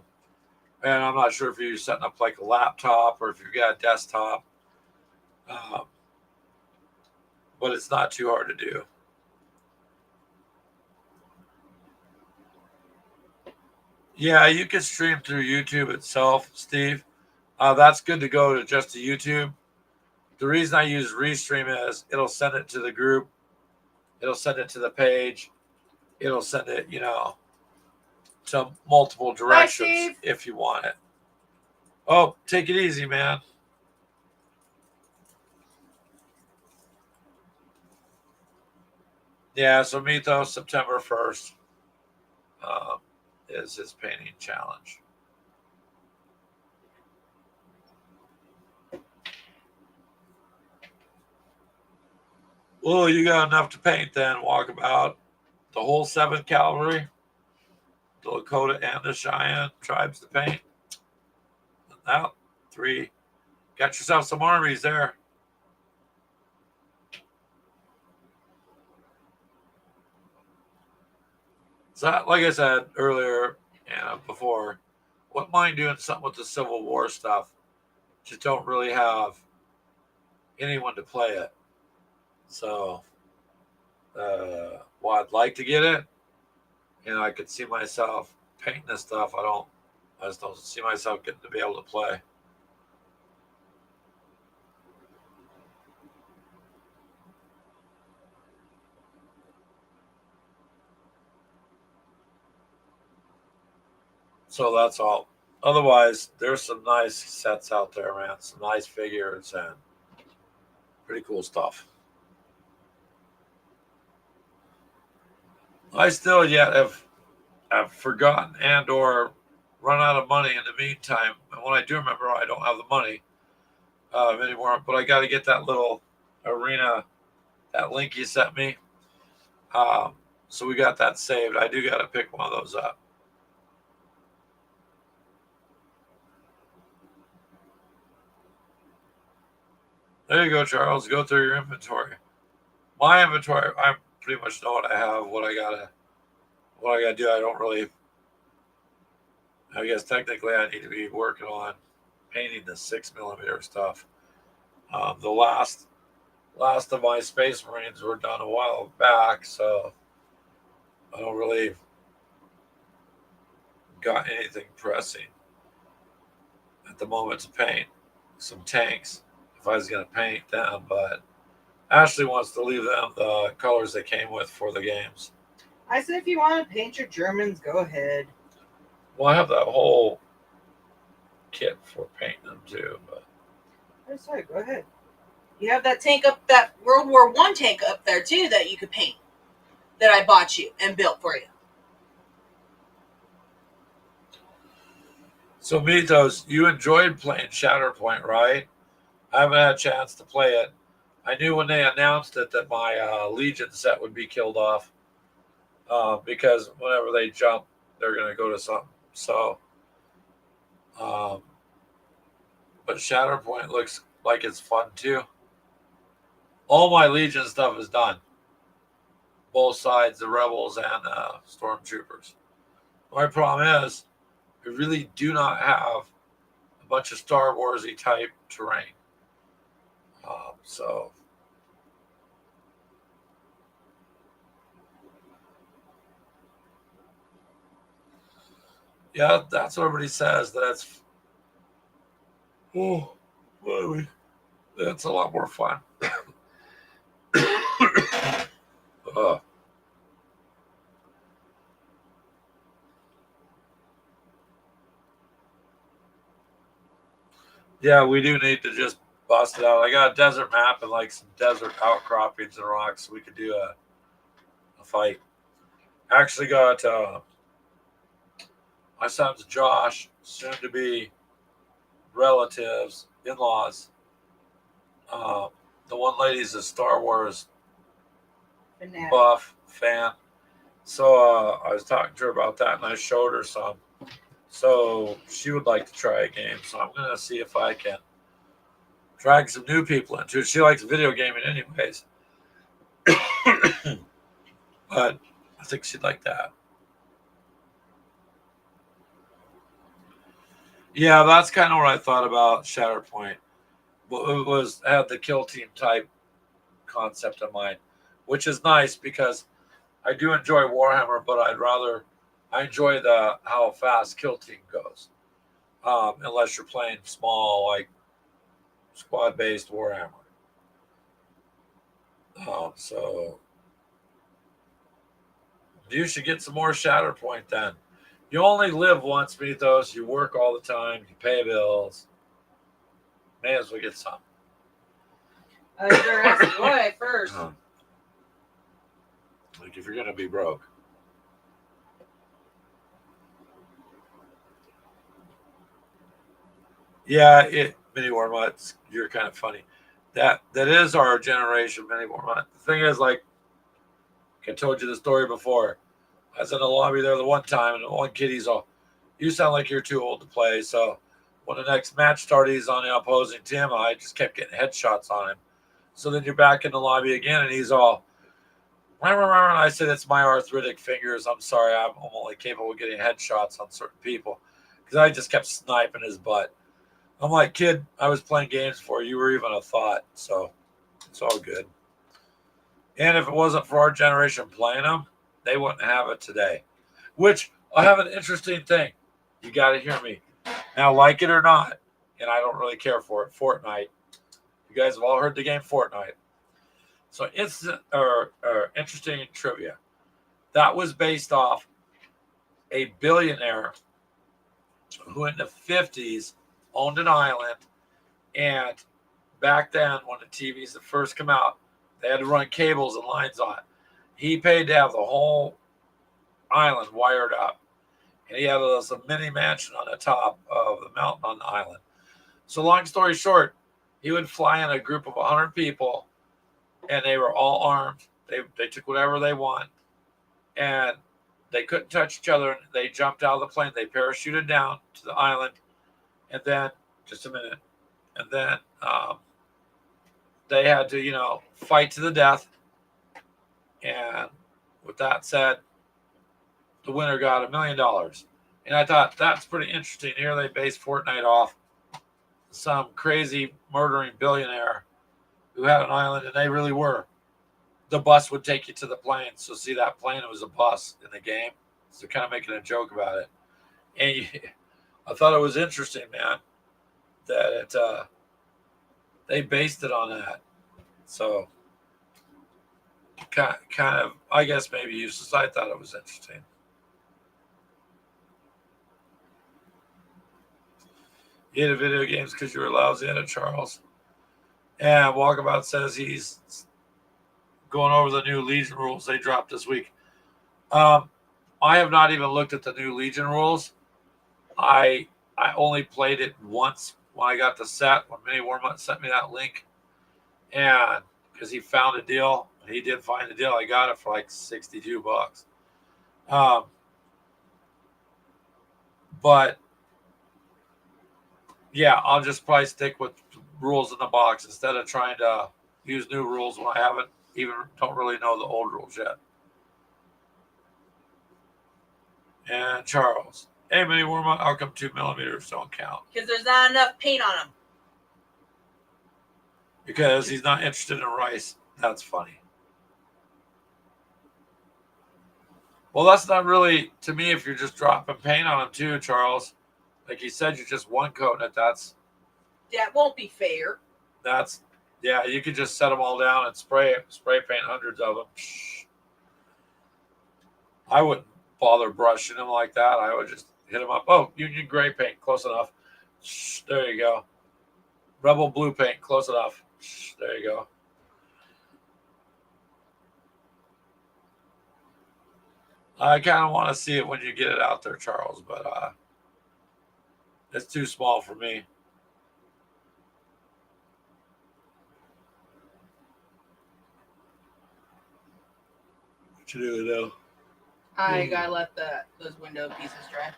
And I'm not sure if you're setting up like a laptop or if you've got a desktop. But it's not too hard to do. Yeah, you can stream through YouTube itself, Steve. That's good to go to just to YouTube. The reason I use Restream is it'll send it to the group. It'll send it to the page. It'll send it, to multiple directions if you want it. Oh, take it easy, man. Yeah, so Mythos, September 1st is his painting challenge. Well, you got enough to paint then. Walkabout. The whole 7th Cavalry, the Lakota and the Cheyenne tribes to paint. Now, 3. Got yourself some armies there. So, like I said earlier and before, wouldn't mind doing something with the Civil War stuff. Just don't really have anyone to play it. So, I'd like to get it. I could see myself painting this stuff. I just don't see myself getting to be able to play. So that's all. Otherwise, there's some nice sets out there, man. Some nice figures and pretty cool stuff. I still yet have forgotten and or run out of money in the meantime. And when I do remember, I don't have the money anymore. But I got to get that little arena, that link you sent me. So we got that saved. I do got to pick one of those up. There you go, Charles. Go through your inventory. My inventory, I pretty much know what I have, what I gotta do. I don't really. I guess technically I need to be working on painting the 6 millimeter stuff. The last of my Space Marines were done a while back, so I don't really got anything pressing at the moment to paint. Some tanks, if I was going to paint them, but Ashley wants to leave them the colors they came with for the games. I said, if you want to paint your Germans, go ahead. Well, I have that whole kit for painting them too, but I'm sorry, go ahead. You have that tank up, that World War I tank up there too that you could paint. That I bought you and built for you. So, Mythos, you enjoyed playing Shatterpoint, right? I haven't had a chance to play it. I knew when they announced it that my Legion set would be killed off because whenever they jump, they're going to go to something. So, um, but Shatterpoint looks like it's fun too. All my Legion stuff is done. Both sides, the Rebels and Stormtroopers. My problem is, we really do not have a bunch of Star Warsy type terrain. So yeah, that's what everybody says. That's oh, that's a lot more fun. uh, yeah, we do need to just bust it out. I got a desert map and like some desert outcroppings and rocks, so we could do a fight. Actually, got my son's Josh, soon to be relatives, in laws. Uh, the one lady's a Star Wars buff fan. So I was talking to her about that, and I showed her some. So she would like to try a game. So I'm gonna see if I can drag some new people into it. She likes video gaming, anyways, but I think she'd like that. Yeah, that's kind of what I thought about Shatterpoint. But it was had the kill team type concept in mind, which is nice because I do enjoy Warhammer, but I enjoy the how fast kill team goes. Unless you're playing small like squad based Warhammer. So you should get some more Shatterpoint then. You only live once, Mythos. You work all the time. You pay bills. May as well get some. You better ask why first. Like if you're gonna be broke. Yeah, Mini Warmuts, you're kind of funny. That is our generation, Mini Warmut. The thing is, like I told you the story before. I was in the lobby there the one time, and the one kiddy's all, "You sound like you're too old to play." So when the next match started, he's on the opposing team. I just kept getting headshots on him. So then you're back in the lobby again, and he's all, "Rah, rah, rah," and I said, "It's my arthritic fingers. I'm sorry. I'm only capable of getting headshots on certain people," because I just kept sniping his butt. I'm like, "Kid, I was playing games before you were even a thought." So it's all good. And if it wasn't for our generation playing them, they wouldn't have it today. Which I have an interesting thing. You got to hear me. Now, like it or not, and I don't really care for it, Fortnite. You guys have all heard the game Fortnite. So interesting trivia. That was based off a billionaire who in the 50s owned an island. And back then, when the TVs had first come out, they had to run cables and lines on it. He paid to have the whole island wired up. And he had a mini mansion on the top of the mountain on the island. So long story short, he would fly in a group of 100 people, and they were all armed. They took whatever they want, and they couldn't touch each other. They jumped out of the plane. They parachuted down to the island, and then just a minute, and then they had to fight to the death. And with that said, the winner got $1 million. And I thought that's pretty interesting. Here they based Fortnite off some crazy murdering billionaire who had an island, and they really were. The bus would take you to the plane. So see that plane? It was a bus in the game. So kind of making a joke about it. And I thought it was interesting, man, that they based it on that. So kind of, I guess maybe useless. I thought it was interesting. You hated video games because you were lousy at it, Charles. And Walkabout says he's going over the new Legion rules they dropped this week. I have not even looked at the new Legion rules. I only played it once when I got the set, when Mini Warmutt sent me that link. And because he found a deal, he did find a deal. I got it for like $62. But yeah, I'll just probably stick with rules in the box instead of trying to use new rules when I don't really know the old rules yet. And Charles, hey, Mini Warmutt, how come 2mm don't count? Because there's not enough paint on them. Because he's not interested in rice. That's funny. Well, that's not really, to me, if you're just dropping paint on them too, Charles. Like you said, you're just one coating it. That won't be fair. Yeah, you could just set them all down and spray paint hundreds of them. I wouldn't bother brushing them like that. I would just hit them up. Oh, Union Gray paint, close enough. There you go. Rebel Blue paint, close enough. There you go. I kind of want to see it when you get it out there, Charles, but it's too small for me. What you doing though? I gotta let those window pieces dry.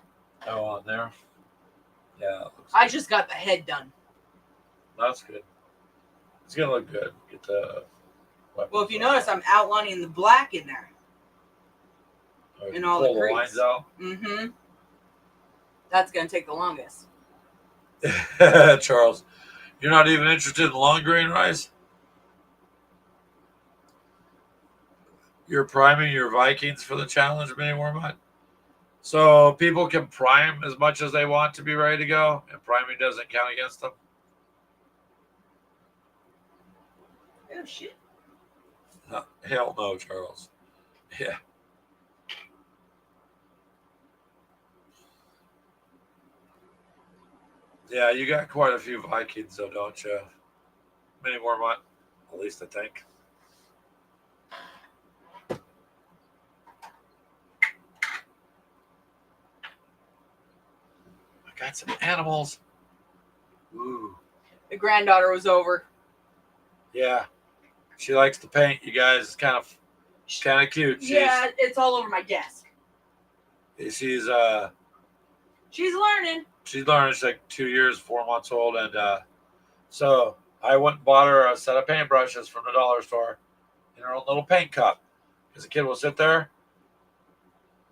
Oh, on there? Yeah. I just got the head done. That's good. It's gonna look good. Get the. Well, if you notice, I'm outlining the black in there. And all the crease. Lines out. Mm-hmm. That's gonna take the longest. Charles, you're not even interested in long grain rice? You're priming your Vikings for the challenge, Mini Warmutt? So people can prime as much as they want to be ready to go, and priming doesn't count against them? Oh, shit. Hell no, Charles. Yeah. Yeah, you got quite a few Vikings, though, don't you? Many more, at least I think. I got some animals. Ooh. The granddaughter was over. Yeah. She likes to paint, you guys. It's kind of cute. Yeah, it's all over my desk. She's learning. She's learning. She's like 2 years, 4 months old, and so I went and bought her a set of paintbrushes from the dollar store in her own little paint cup. Because the kid will sit there,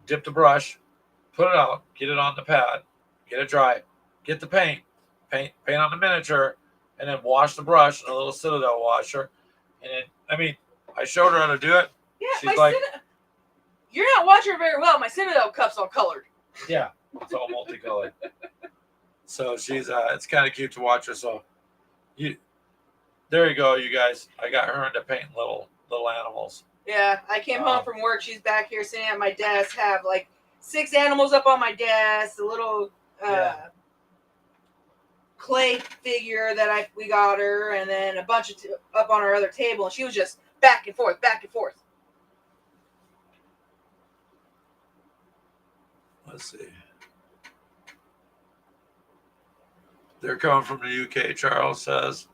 dip the brush, put it out, get it on the pad, get it dry, get the paint on the miniature, and then wash the brush in a little Citadel washer. And then, I showed her how to do it. Yeah, she's like, you're not watching her very well. My Citadel cup's all colored. Yeah, it's all multicolored. So she's it's kind of cute to watch her. So there you go, you guys. I got her into painting little animals. Yeah, I came home from work. She's back here sitting at my desk. Have like 6 animals up on my desk. A little clay figure that we got her, and then a bunch of up on our other table. And she was just back and forth, back and forth. Let's see. They're coming from the UK, Charles says.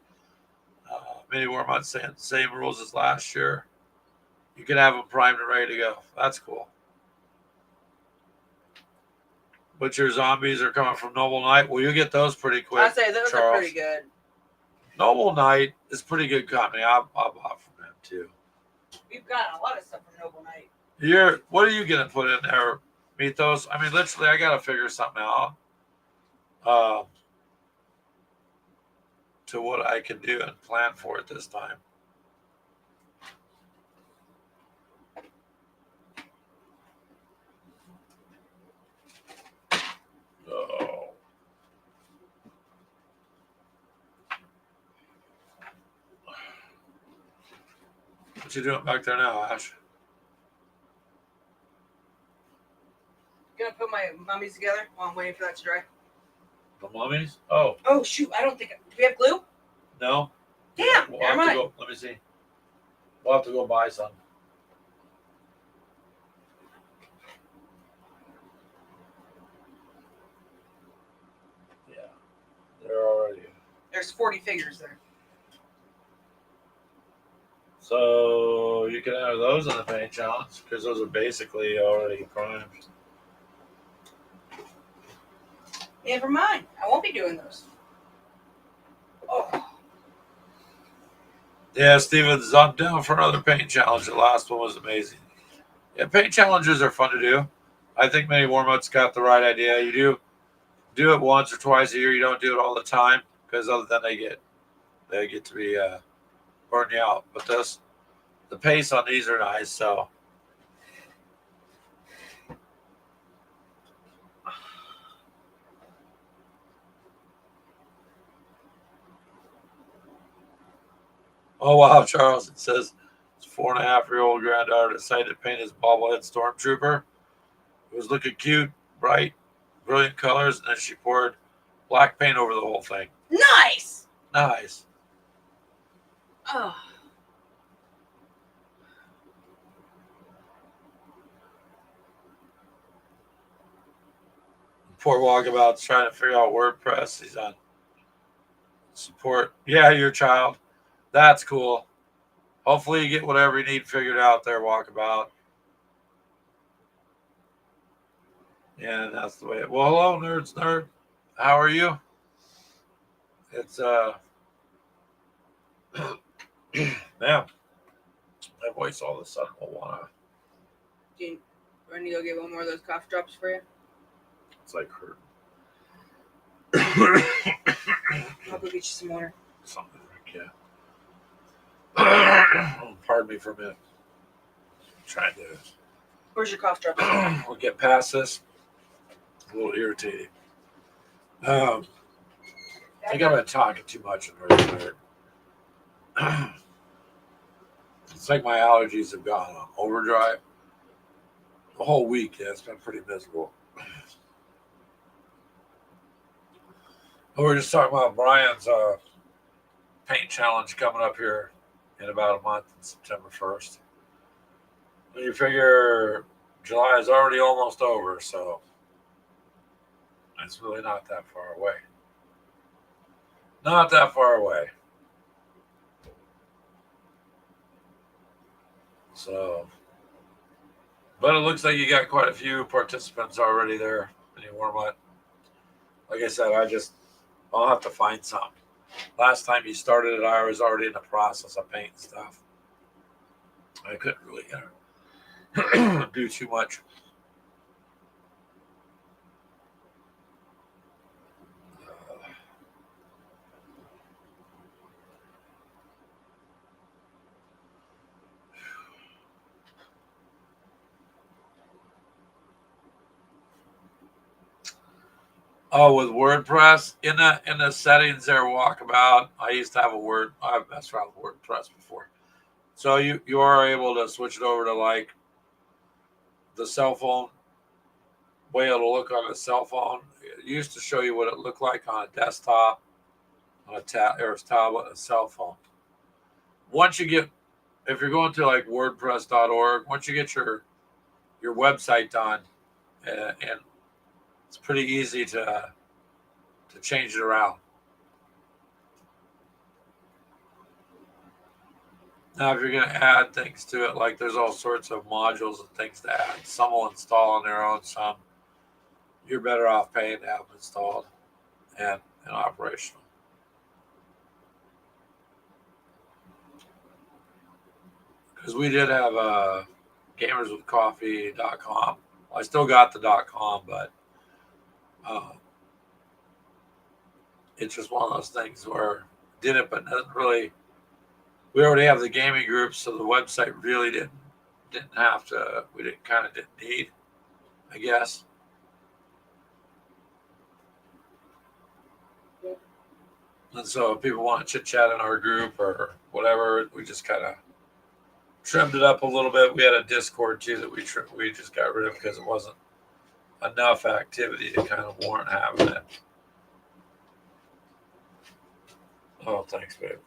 Mini Warmutt saying same rules as last year. You can have them primed and ready to go. That's cool. Butcher Zombies are coming from Noble Knight. Well, you get those pretty quick. I'd say those Charles. are pretty good. Noble Knight is pretty good company. I bought from them too. We've gotten a lot of stuff from Noble Knight. What are you gonna put in there, Mythos? Literally, I gotta figure something out. To what I can do and plan for it this time. Oh. What you doing back there now, Ash? Gonna put my mummies together while I'm waiting for that to dry. The mummies? Oh, Oh shoot! I don't think. Do we have glue? no. Damn! We'll Never have to mind. go. Let me see. We'll have to go buy some. Yeah, they're already. There's 40 figures there. So you can enter those in the paint challenge because those are basically already primed. Never mind. I won't be doing those. Oh. Yeah, Steven's I'm down for another paint challenge. The last one was amazing. Yeah, paint challenges are fun to do. I think many warm-ups got the right idea. You do it once or twice a year. You don't do it all the time because other than they get to be burn you out. But the pace on these are nice. So oh wow, Charles! It says his 4.5-year-old granddaughter decided to paint his bobblehead stormtrooper. It was looking cute, bright, brilliant colors, and then she poured black paint over the whole thing. Nice. Nice. Oh. Poor Walkabout's trying to figure out WordPress. He's on support. Yeah, your child. That's cool. Hopefully you get whatever you need figured out there, Walkabout. Yeah, that's the way it. Well, hello, nerds, nerd. How are you? It's man, my voice all of a sudden will wanna. Do you want to go get one more of those cough drops for you? It's like hurt. I'll go get you some water. Something like yeah. Pardon me for a minute. I'm trying to. Where's your cough drops? We'll get past this. A little irritating. I think I've been talking too much in there. It's like my allergies have gone on overdrive. The whole week, yeah, it's been pretty miserable. We were just talking about Brian's paint challenge coming up here in about a month, September 1st. And you figure July is already almost over, so it's really not that far away. Not that far away. So, but it looks like you got quite a few participants already there in your warm up. Like I said, I'll have to find some. Last time you started it, I was already in the process of painting stuff. I couldn't really do too much. Oh, with WordPress in the settings there, Walkabout. I used to have I've messed around with WordPress before, so you are able to switch it over to like the cell phone way it'll look on a cell phone. It used to show you what it looked like on a desktop, on a tablet, a cell phone. Once you get, if you're going to like WordPress.org, once you get your website done, and it's pretty easy to change it around. Now, if you're going to add things to it, like there's all sorts of modules and things to add. Some will install on their own. Some you're better off paying to have them installed and operational. Because we did have gamerswithcoffee.com. Well, I still got the .com, but it's just one of those things where did it, but doesn't really. We already have the gaming group, so the website really didn't have to. We didn't need, I guess. And so if people want to chit chat in our group or whatever, we just kind of trimmed it up a little bit. We had a Discord too that we just got rid of because it wasn't enough activity to kind of warrant having it. Oh, thanks, babe.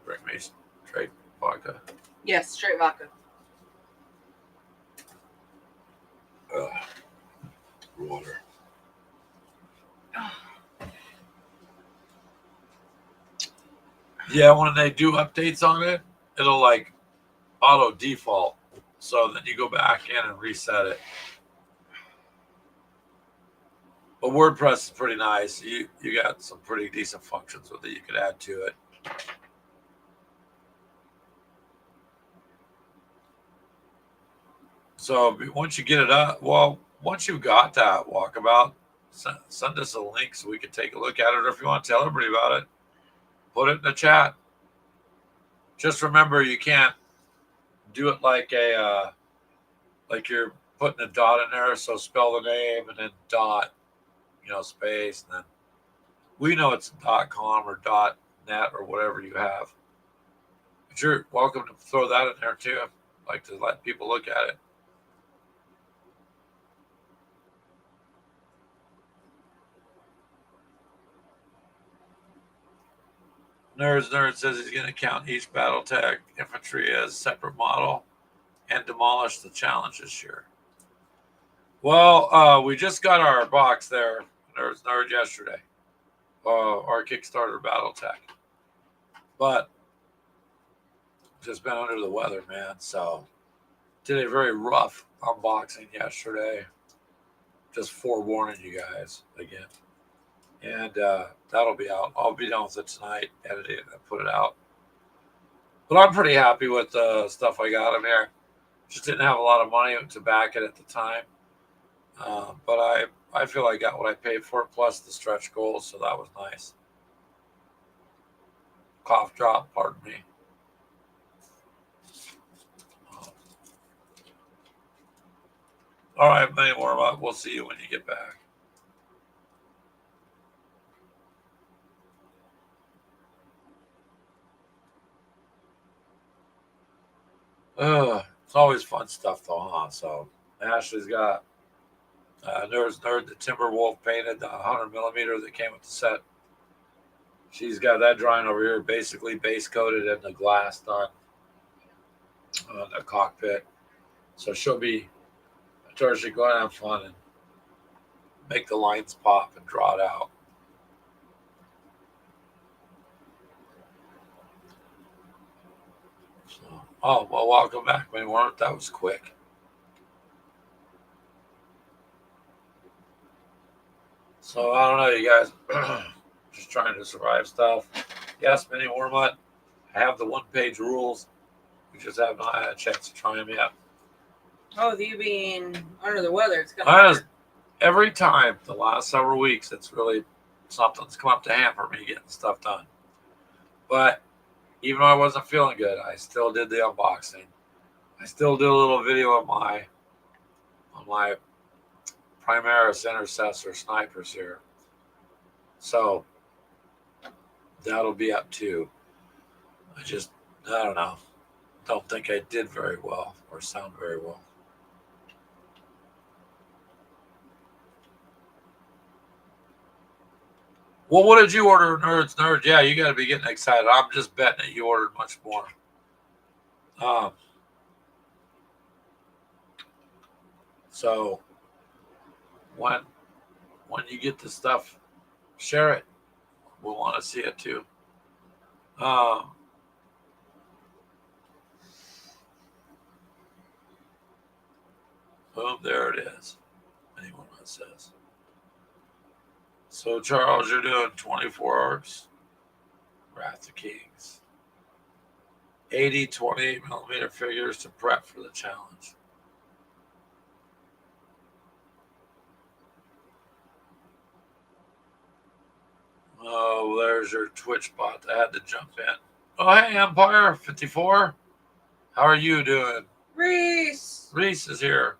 Bring me straight vodka. Yes, straight vodka. Water. Yeah, when they do updates on it, it'll like auto default. So then you go back in and reset it. But WordPress is pretty nice. You got some pretty decent functions with it you could add to it. So once you get it up, once you've got that walkabout, send us a link so we can take a look at it. Or if you want to tell everybody about it, put it in the chat. Just remember, you can't do it like like you're putting a dot in there. So spell the name and then dot, space, and then we know it's .com or .net or whatever you have. But you're welcome to throw that in there too. I'd like to let people look at it. Nerd says he's going to count each BattleTech infantry as separate model and demolish the challenge this year. Well, we just got our box there, Nerd, yesterday. Our Kickstarter BattleTech. But just been under the weather, man. So did a very rough unboxing yesterday. Just forewarning you guys again. And that'll be out. I'll be done with it tonight, edit it and put it out. But I'm pretty happy with the stuff I got in there. Just didn't have a lot of money to back it at the time. But I feel I got what I paid for it, plus the stretch goals, so that was nice. Cough drop, pardon me. All right, many more. We'll see you when you get back. It's always fun stuff though, huh? So Ashley's got Nerd the Timberwolf painted, the 100mm that came with the set. She's got that drying over here, basically base coated and the glass done on the cockpit. So she'll be, I told her she'd go and have fun and make the lines pop and draw it out. So, oh, well, welcome back, anyone. That was quick. So I don't know, you guys. Just trying to survive stuff. Yes, Mini Wormut. I have the one-page rules. We just have not had a chance to try them yet. Oh, with you being under the weather, it's gonna. Every time the last several weeks, it's really something's come up to hamper me getting stuff done. But even though I wasn't feeling good, I still did the unboxing. I still did a little video on my Primaris Intercessor snipers here. So that'll be up too. I don't know. Don't think I did very well or sound very well. Well, what did you order, Nerd? Yeah, you got to be getting excited. I'm just betting that you ordered much more. So when you get the stuff, share it. We'll want to see it too. Boom, there it is. Anyone that says. So, Charles, you're doing 24 arcs. Wrath of Kings. 80 28mm figures to prep for the challenge. Oh, there's your Twitch bot that had to jump in. Oh, hey, Empire 54. How are you doing? Reese is here.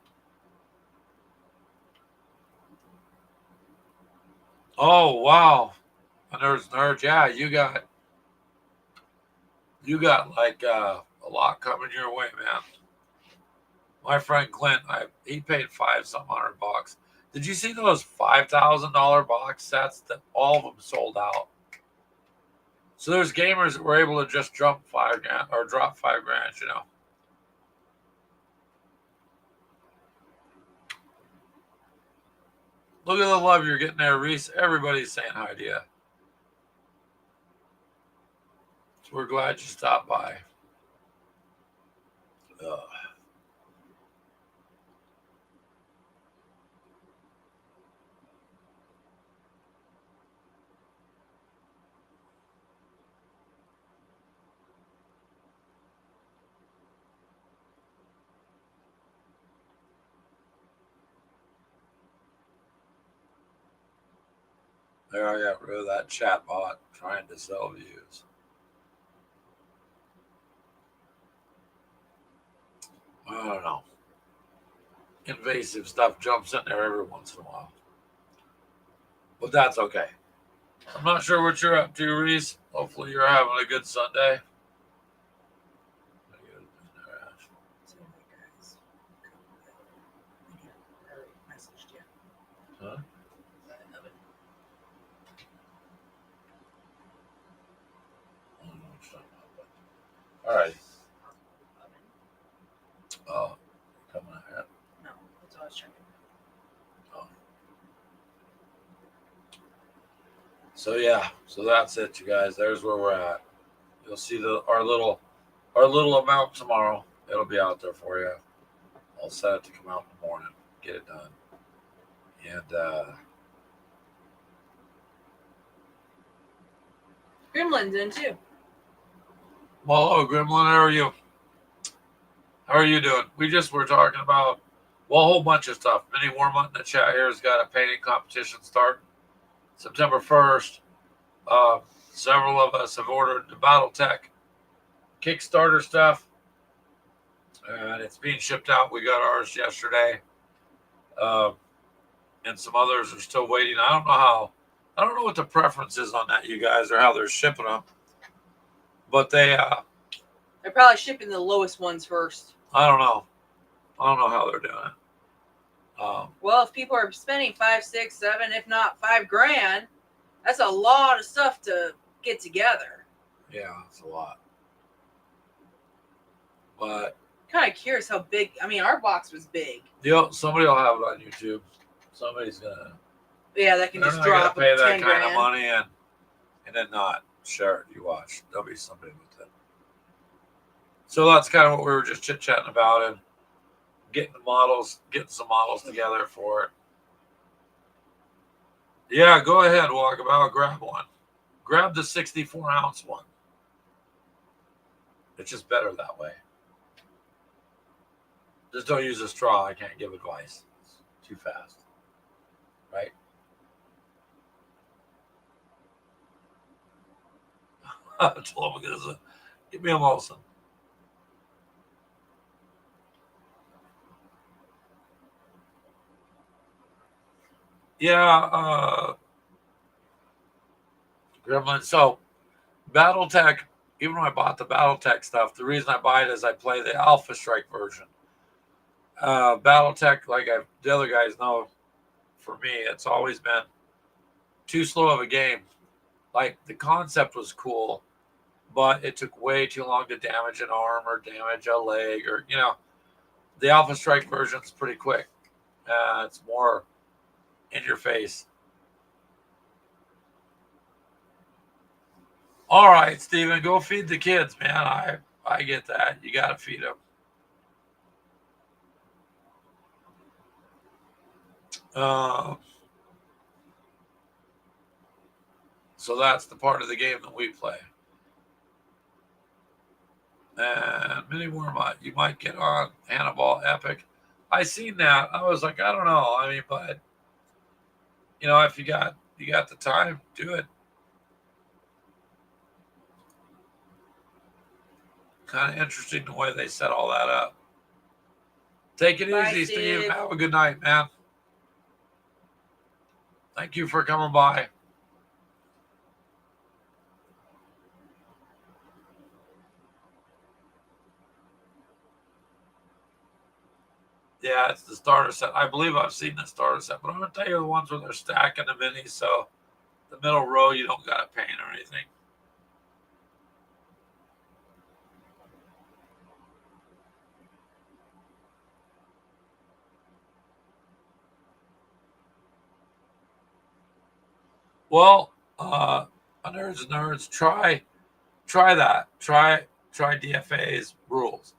Oh, wow. Nerd. Yeah, you got like a A lot coming your way, man. My friend Clint, he paid $500. Did you see those $5,000 box sets that all of them sold out? So there's gamers that were able to just drop $5,000 or drop $5,000, you know. Look at the love you're getting there, Reese. Everybody's saying hi to you. So we're glad you stopped by. Ugh. There, I got rid of that chat bot trying to sell views. I don't know. Invasive stuff jumps in there every once in a while. But that's okay. I'm not sure what you're up to, Reese. Hopefully you're having a good Sunday. Huh? All right. Oh, coming out here. No, that's what I was checking. Oh. So yeah, so that's it, you guys. There's where we're at. You'll see our little amount tomorrow. It'll be out there for you. I'll set it to come out in the morning. Get it done. And Gremlin's in too. well, hello, Gremlin. How are you? How are you doing? We just were talking about, well, a whole bunch of stuff. Minnie Warmont in the chat here has got a painting competition start September 1st. Several of us have ordered the BattleTech Kickstarter stuff, and it's being shipped out. We got ours yesterday, and some others are still waiting. I don't know what the preference is on that, you guys, or how they're shipping them, but they're probably shipping the lowest ones first. I don't know how they're doing it. Well, if people are spending $5, $6, $7, if not $5,000, that's a lot of stuff to get together. Yeah, it's a lot. But kind of curious how big. I mean, our box was big. Somebody will have it on YouTube. Somebody's gonna. Yeah, that can just drop. Pay that 10 kind of grand. money and then not share it. You watch. There'll be somebody with it. So that's kind of what we were just chit chatting about, and getting some models together for it. Yeah, go ahead, Walkabout. Grab one. Grab the 64-ounce one. It's just better that way. Just don't use a straw. I can't give advice. It's too fast. Right? I told him, give me a Molson. Yeah, Gremlin. So, BattleTech, even when I bought the BattleTech stuff, the reason I buy it is I play the Alpha Strike version. BattleTech, like the other guys know, for me, it's always been too slow of a game. Like, the concept was cool, but it took way too long to damage an arm or damage a leg, or, the Alpha Strike version is pretty quick. It's more in your face. All right, Steven, go feed the kids, man. I get that. You got to feed them. So that's the part of the game that we play. And Minnie Warmont, you might get on Hannibal Epic. I seen that. I was like, I don't know. I mean, but if you got the time, do it. Kind of interesting the way they set all that up. Take it easy, Steve. Have a good night, man. Thank you for coming by. Yeah, it's the starter set. I believe I've seen the starter set, but I'm gonna tell you the ones where they're stacking the minis. So the middle row, you don't gotta paint or anything. Well, nerds, try that. Try DFA's rules.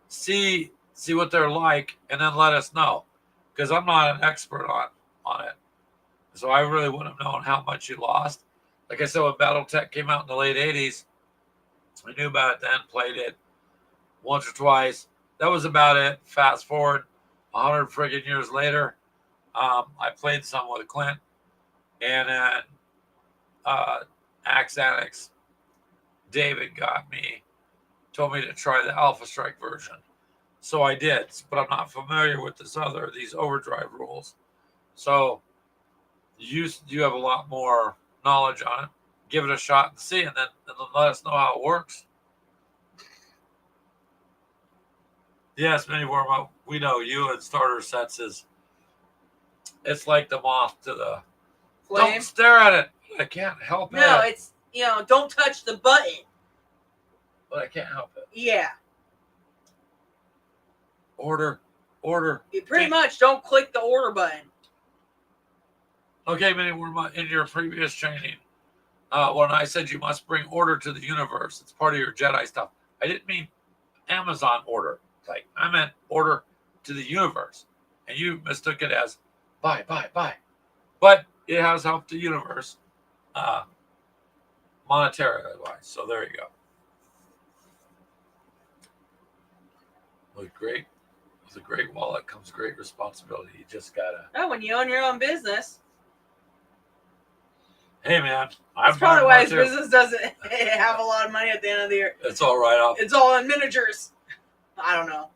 See what they're like, and then let us know, because I'm not an expert on it. So I really wouldn't have known how much you lost. Like I said, when BattleTech came out in the late '80s, I knew about it then, played it once or twice. That was about it. Fast forward 100 friggin' years later, I played some with Clint, and then Axe Annex David told me to try the Alpha Strike version. So I did, but I'm not familiar with these overdrive rules. So you have a lot more knowledge on it. Give it a shot and see, and then let us know how it works. Yes, mini warm up. We know you and starter sets is it's like the moth to the Flame. Don't stare at it. I can't help No, it. it's don't touch the button. But I can't help it. Yeah. Order. You pretty much don't click the order button. Okay, mini warm up. In your previous training, when I said you must bring order to the universe, it's part of your Jedi stuff. I didn't mean Amazon order. Like I meant order to the universe, and you mistook it as buy. But it has helped the universe, monetarily wise. So there you go. With a great wallet comes great responsibility. You just gotta. Oh, when you own your own business. Hey man, That's probably why his business doesn't have a lot of money at the end of the year. It's all right off. It's all in miniatures. I don't know.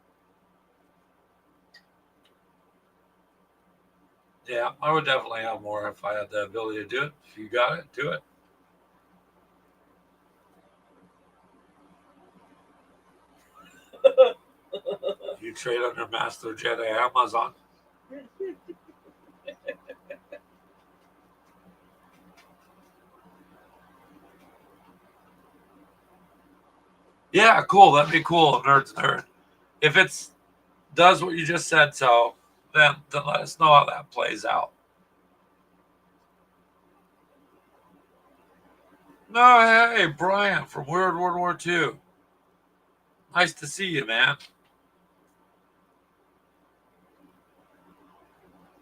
Yeah, I would definitely have more if I had the ability to do it. If you got it, do it. You trade on your Master Jedi Amazon. Yeah, cool. That'd be cool. Nerd. If it's does what you just said, so then let us know how that plays out. No, hey, Brian from Weird World War II. Nice to see you, man.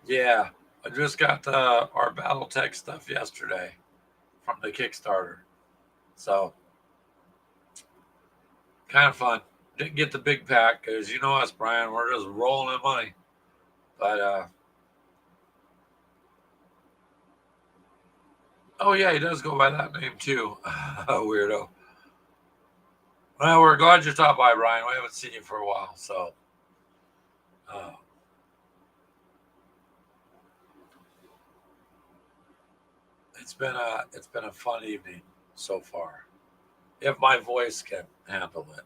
Yeah, I just got our BattleTech stuff yesterday from the Kickstarter. So, kind of fun. Didn't get the big pack because you know us, Brian. We're just rolling in money. But, oh, yeah, he does go by that name too. Weirdo. Well, we're glad you stopped by, Brian. We haven't seen you for a while. So, uh, it's been a fun evening so far. If my voice can handle it.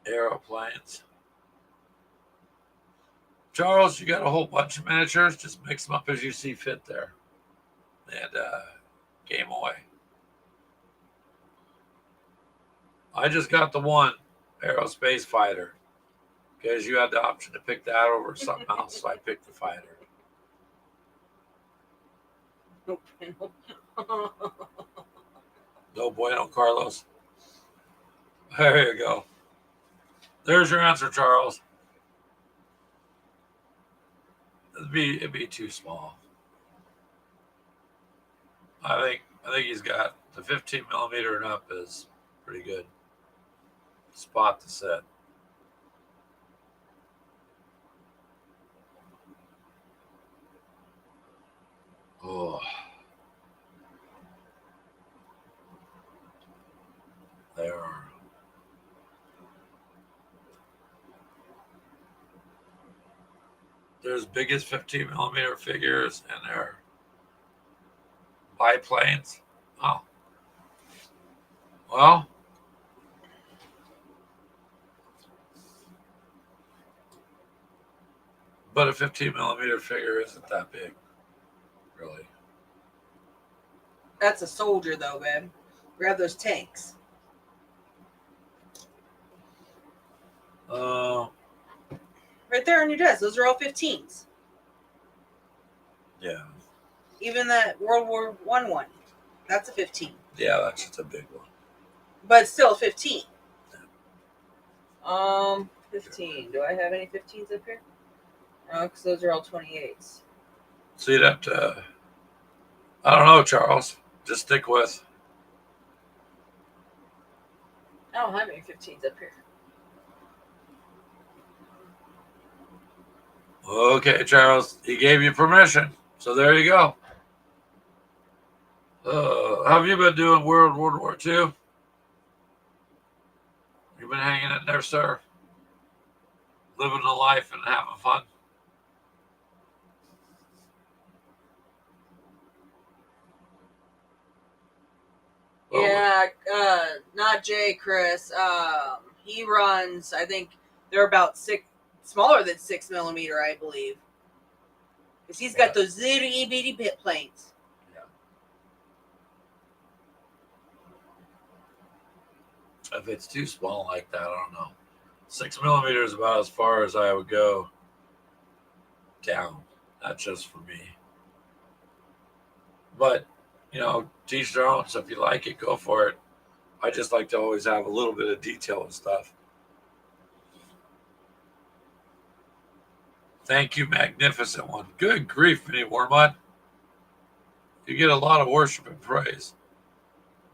Aeroplanes. Charles, you got a whole bunch of miniatures. Just mix them up as you see fit there. And game away. I just got the one aerospace fighter because you had the option to pick that over something else. So I picked the fighter. No bueno, Carlos. There you go. There's your answer, Charles. It'd be too small. I think he's got the 15 millimeter and up is pretty good spot to set. Oh, there are. There's biggest 15 millimeter figures, and they're Biplanes. Oh. Well. But a 15 millimeter figure isn't that big, really. That's a soldier, though, babe. Grab those tanks. Right there on your desk. Those are all 15s. Yeah. Even that World War one. That's a 15. Yeah, that's just a big one. But still a 15. 15. Do I have any 15s up here? Oh, because those are all 28s. So you'd have to, I don't know, Charles. Just stick with. I don't have any 15s up here. Okay, Charles. He gave you permission. So there you go. Have you been doing World War II? You've been hanging in there, sir? Living the life and having fun? Yeah, not Jay, Chris. He runs, I think they're about smaller than 6 millimeter, I believe. Because he's got those little itty bitty pit planes. If it's too small like that, I don't know. 6 millimeter is about as far as I would go down. That's just for me. But, teach their own. So if you like it, go for it. I just like to always have a little bit of detail and stuff. Thank you, magnificent one. Good grief, Minnie Wormut. You get a lot of worship and praise.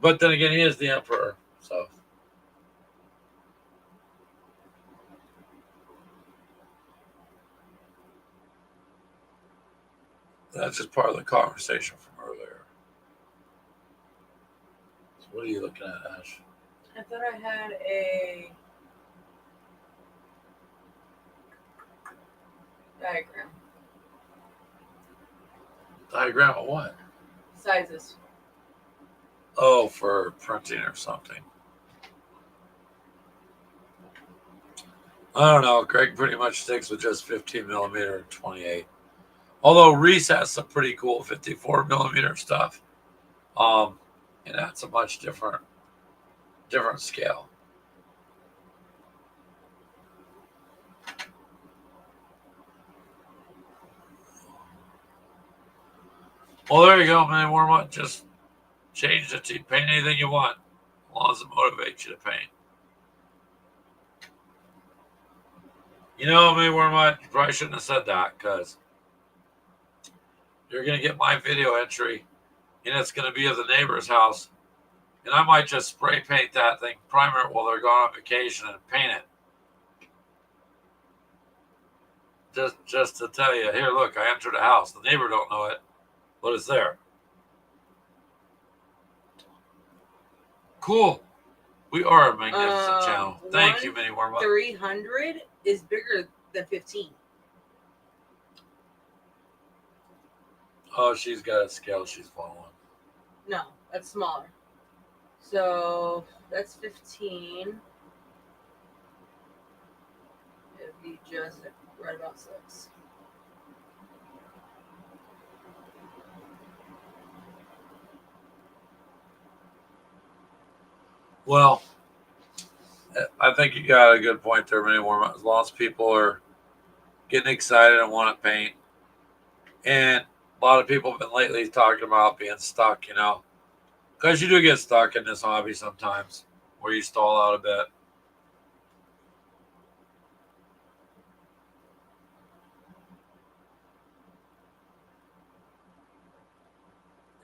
But then again, he is the emperor, so. That's just part of the conversation from earlier. So what are you looking at, Ash? I thought I had a diagram. Diagram of what? Sizes. Oh, for printing or something. I don't know. Greg pretty much sticks with just 15 millimeter and 28. Although Reese has some pretty cool 54 millimeter stuff. And that's a much different scale. Well, there you go, man. Wormut. Just change it to paint anything you want, as long as it motivates you to paint. Man, Wormut, you probably shouldn't have said that, because you're going to get my video entry, and it's going to be of the neighbor's house, and I might just spray paint that thing, primer it while they're gone on vacation, and paint it. Just to tell you, here, look, I entered a house. The neighbor don't know it, but it's there. Cool. We are a magnificent channel. Thank you, Minnie Wormut. 300 is bigger than 15. Oh, she's got a scale she's following. No, that's smaller. So that's 15. It'd be just right about 6. Well, I think you got a good point there, Minnie Wormut. As long as people are getting excited and want to paint, and a lot of people have been lately talking about being stuck, because you do get stuck in this hobby sometimes, where you stall out a bit.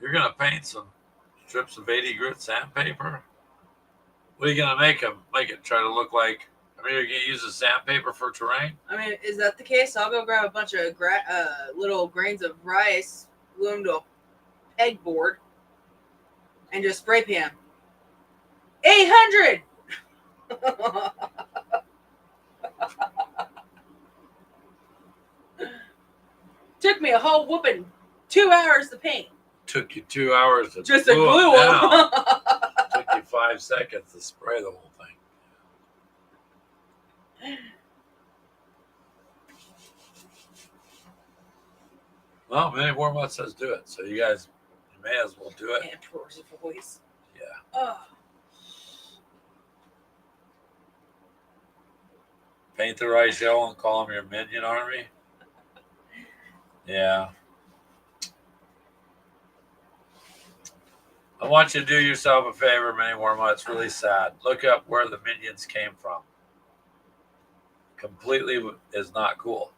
You're gonna paint some strips of 80 grit sandpaper. What are you gonna make them? Make it try to look like? You're gonna use the sandpaper for terrain. Is that the case? I'll go grab a bunch of little grains of rice, glue them to a pegboard, and just spray paint. 800. Took me a whole whooping 2 hours to paint. took you 2 hours to Just a glue 'em glue down. them. Took you 5 seconds to spray the whole thing. Well, Mini Warmut says do it, so you guys may as well do it. And pours voice. Yeah. Oh. Paint the rice yellow and call them your minion army. Yeah. I want you to do yourself a favor, Mini Warmut. It's really sad. Look up where the minions came from. Completely is not cool.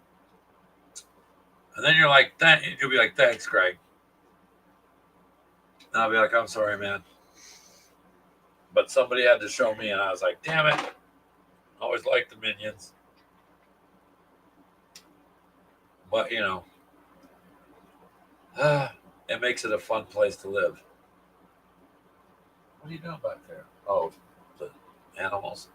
And then you're like, you'll be like, thanks, Greg. And I'll be like, I'm sorry, man. But somebody had to show me, and I was like, damn it. I always liked the minions. But, you know, it makes it a fun place to live. What are you doing back there? Oh, the animals.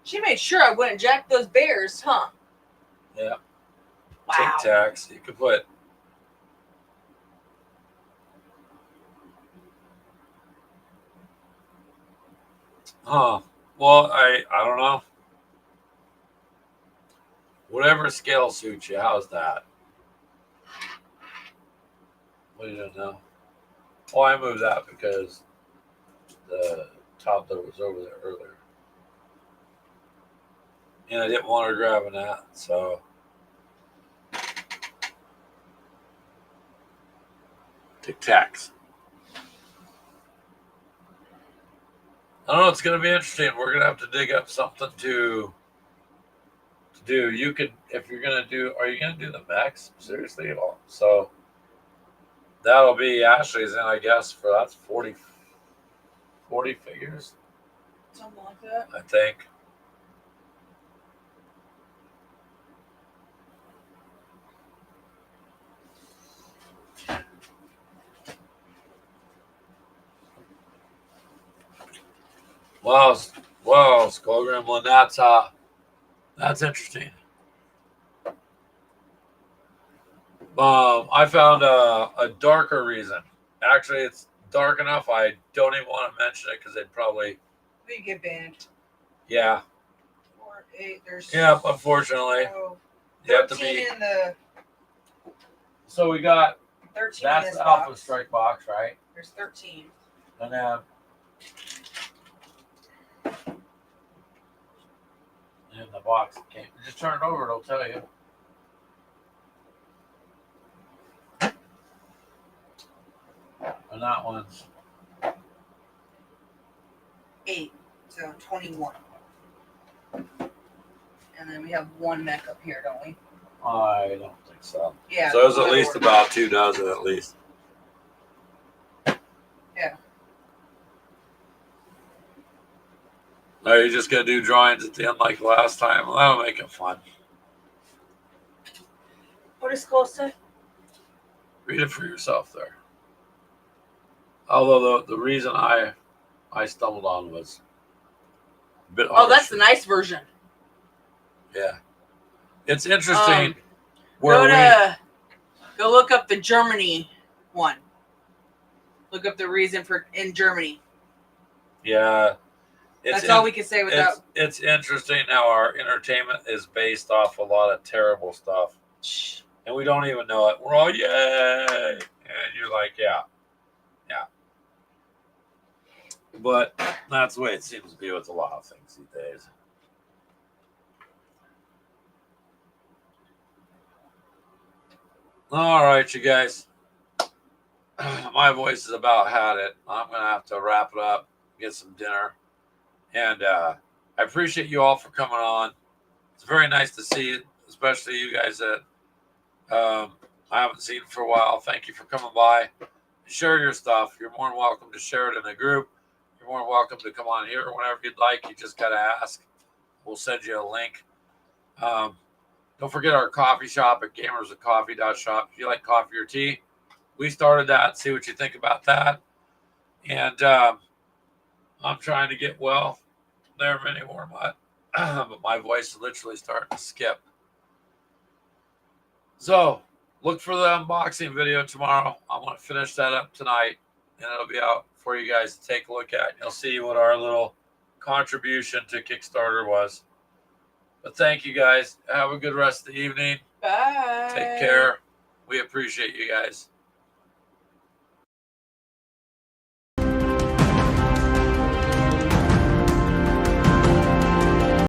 She made sure I wouldn't jack those bears, huh? Yeah. Wow. Tic Tacs. You could put. Well, I don't know. Whatever scale suits you, how's that? What do you doing now? Oh, I moved that because the toddler was over there earlier. And I didn't want her grabbing that, so. Tic Tacs. I don't know. It's going to be interesting. We're going to have to dig up something to do. You could, if you're going to do, are you going to do the max? Seriously? So that'll be Ashley's, and I guess for that's 40 figures. Something like that. I think. Wow, Skull Gremlin. That's interesting. I found a darker reason. Actually, it's dark enough. I don't even want to mention it because they'd probably. We get banned. Yeah. 4, 8. There's. Yeah. Unfortunately, you have to be. In the. So we got. 13. That's in this the Alpha box. Strike box, right? There's 13. And then. In the box came. Just turn it over; it'll tell you. And that one's 8. So 21. And then we have one mech up here, don't we? I don't think so. Yeah. So there's at least about 2 dozen at least. Yeah. Are you just gonna do drawings at the end like last time? Well, that'll make it fun. What does Skull say? Read it for yourself there. Although the reason I stumbled on was a bit. Oh, that's the nice version. Yeah, it's interesting. Go look up the Germany one. Look up the reason for in Germany. Yeah, that's all we can say without. It's interesting how our entertainment is based off a lot of terrible stuff, and we don't even know it. We're all yay, and you're like, yeah. But that's the way it seems to be with a lot of things these days. All right, you guys. My voice is about had it. I'm going to have to wrap it up, get some dinner. And I appreciate you all for coming on. It's very nice to see you, especially you guys that I haven't seen for a while. Thank you for coming by. Share your stuff. You're more than welcome to share it in a group. You're more than welcome to come on here whenever you'd like. You just got to ask. We'll send you a link. Don't forget our coffee shop at gamerswithcoffee.shop. If you like coffee or tea, we started that. See what you think about that. And I'm trying to get well there, Mini Warmut. But my voice is literally starting to skip. So look for the unboxing video tomorrow. I'm going to finish that up tonight, and it'll be out for you guys to take a look at. You'll see what our little contribution to Kickstarter was. But thank you guys. Have a good rest of the evening. Bye. Take care. We appreciate you guys.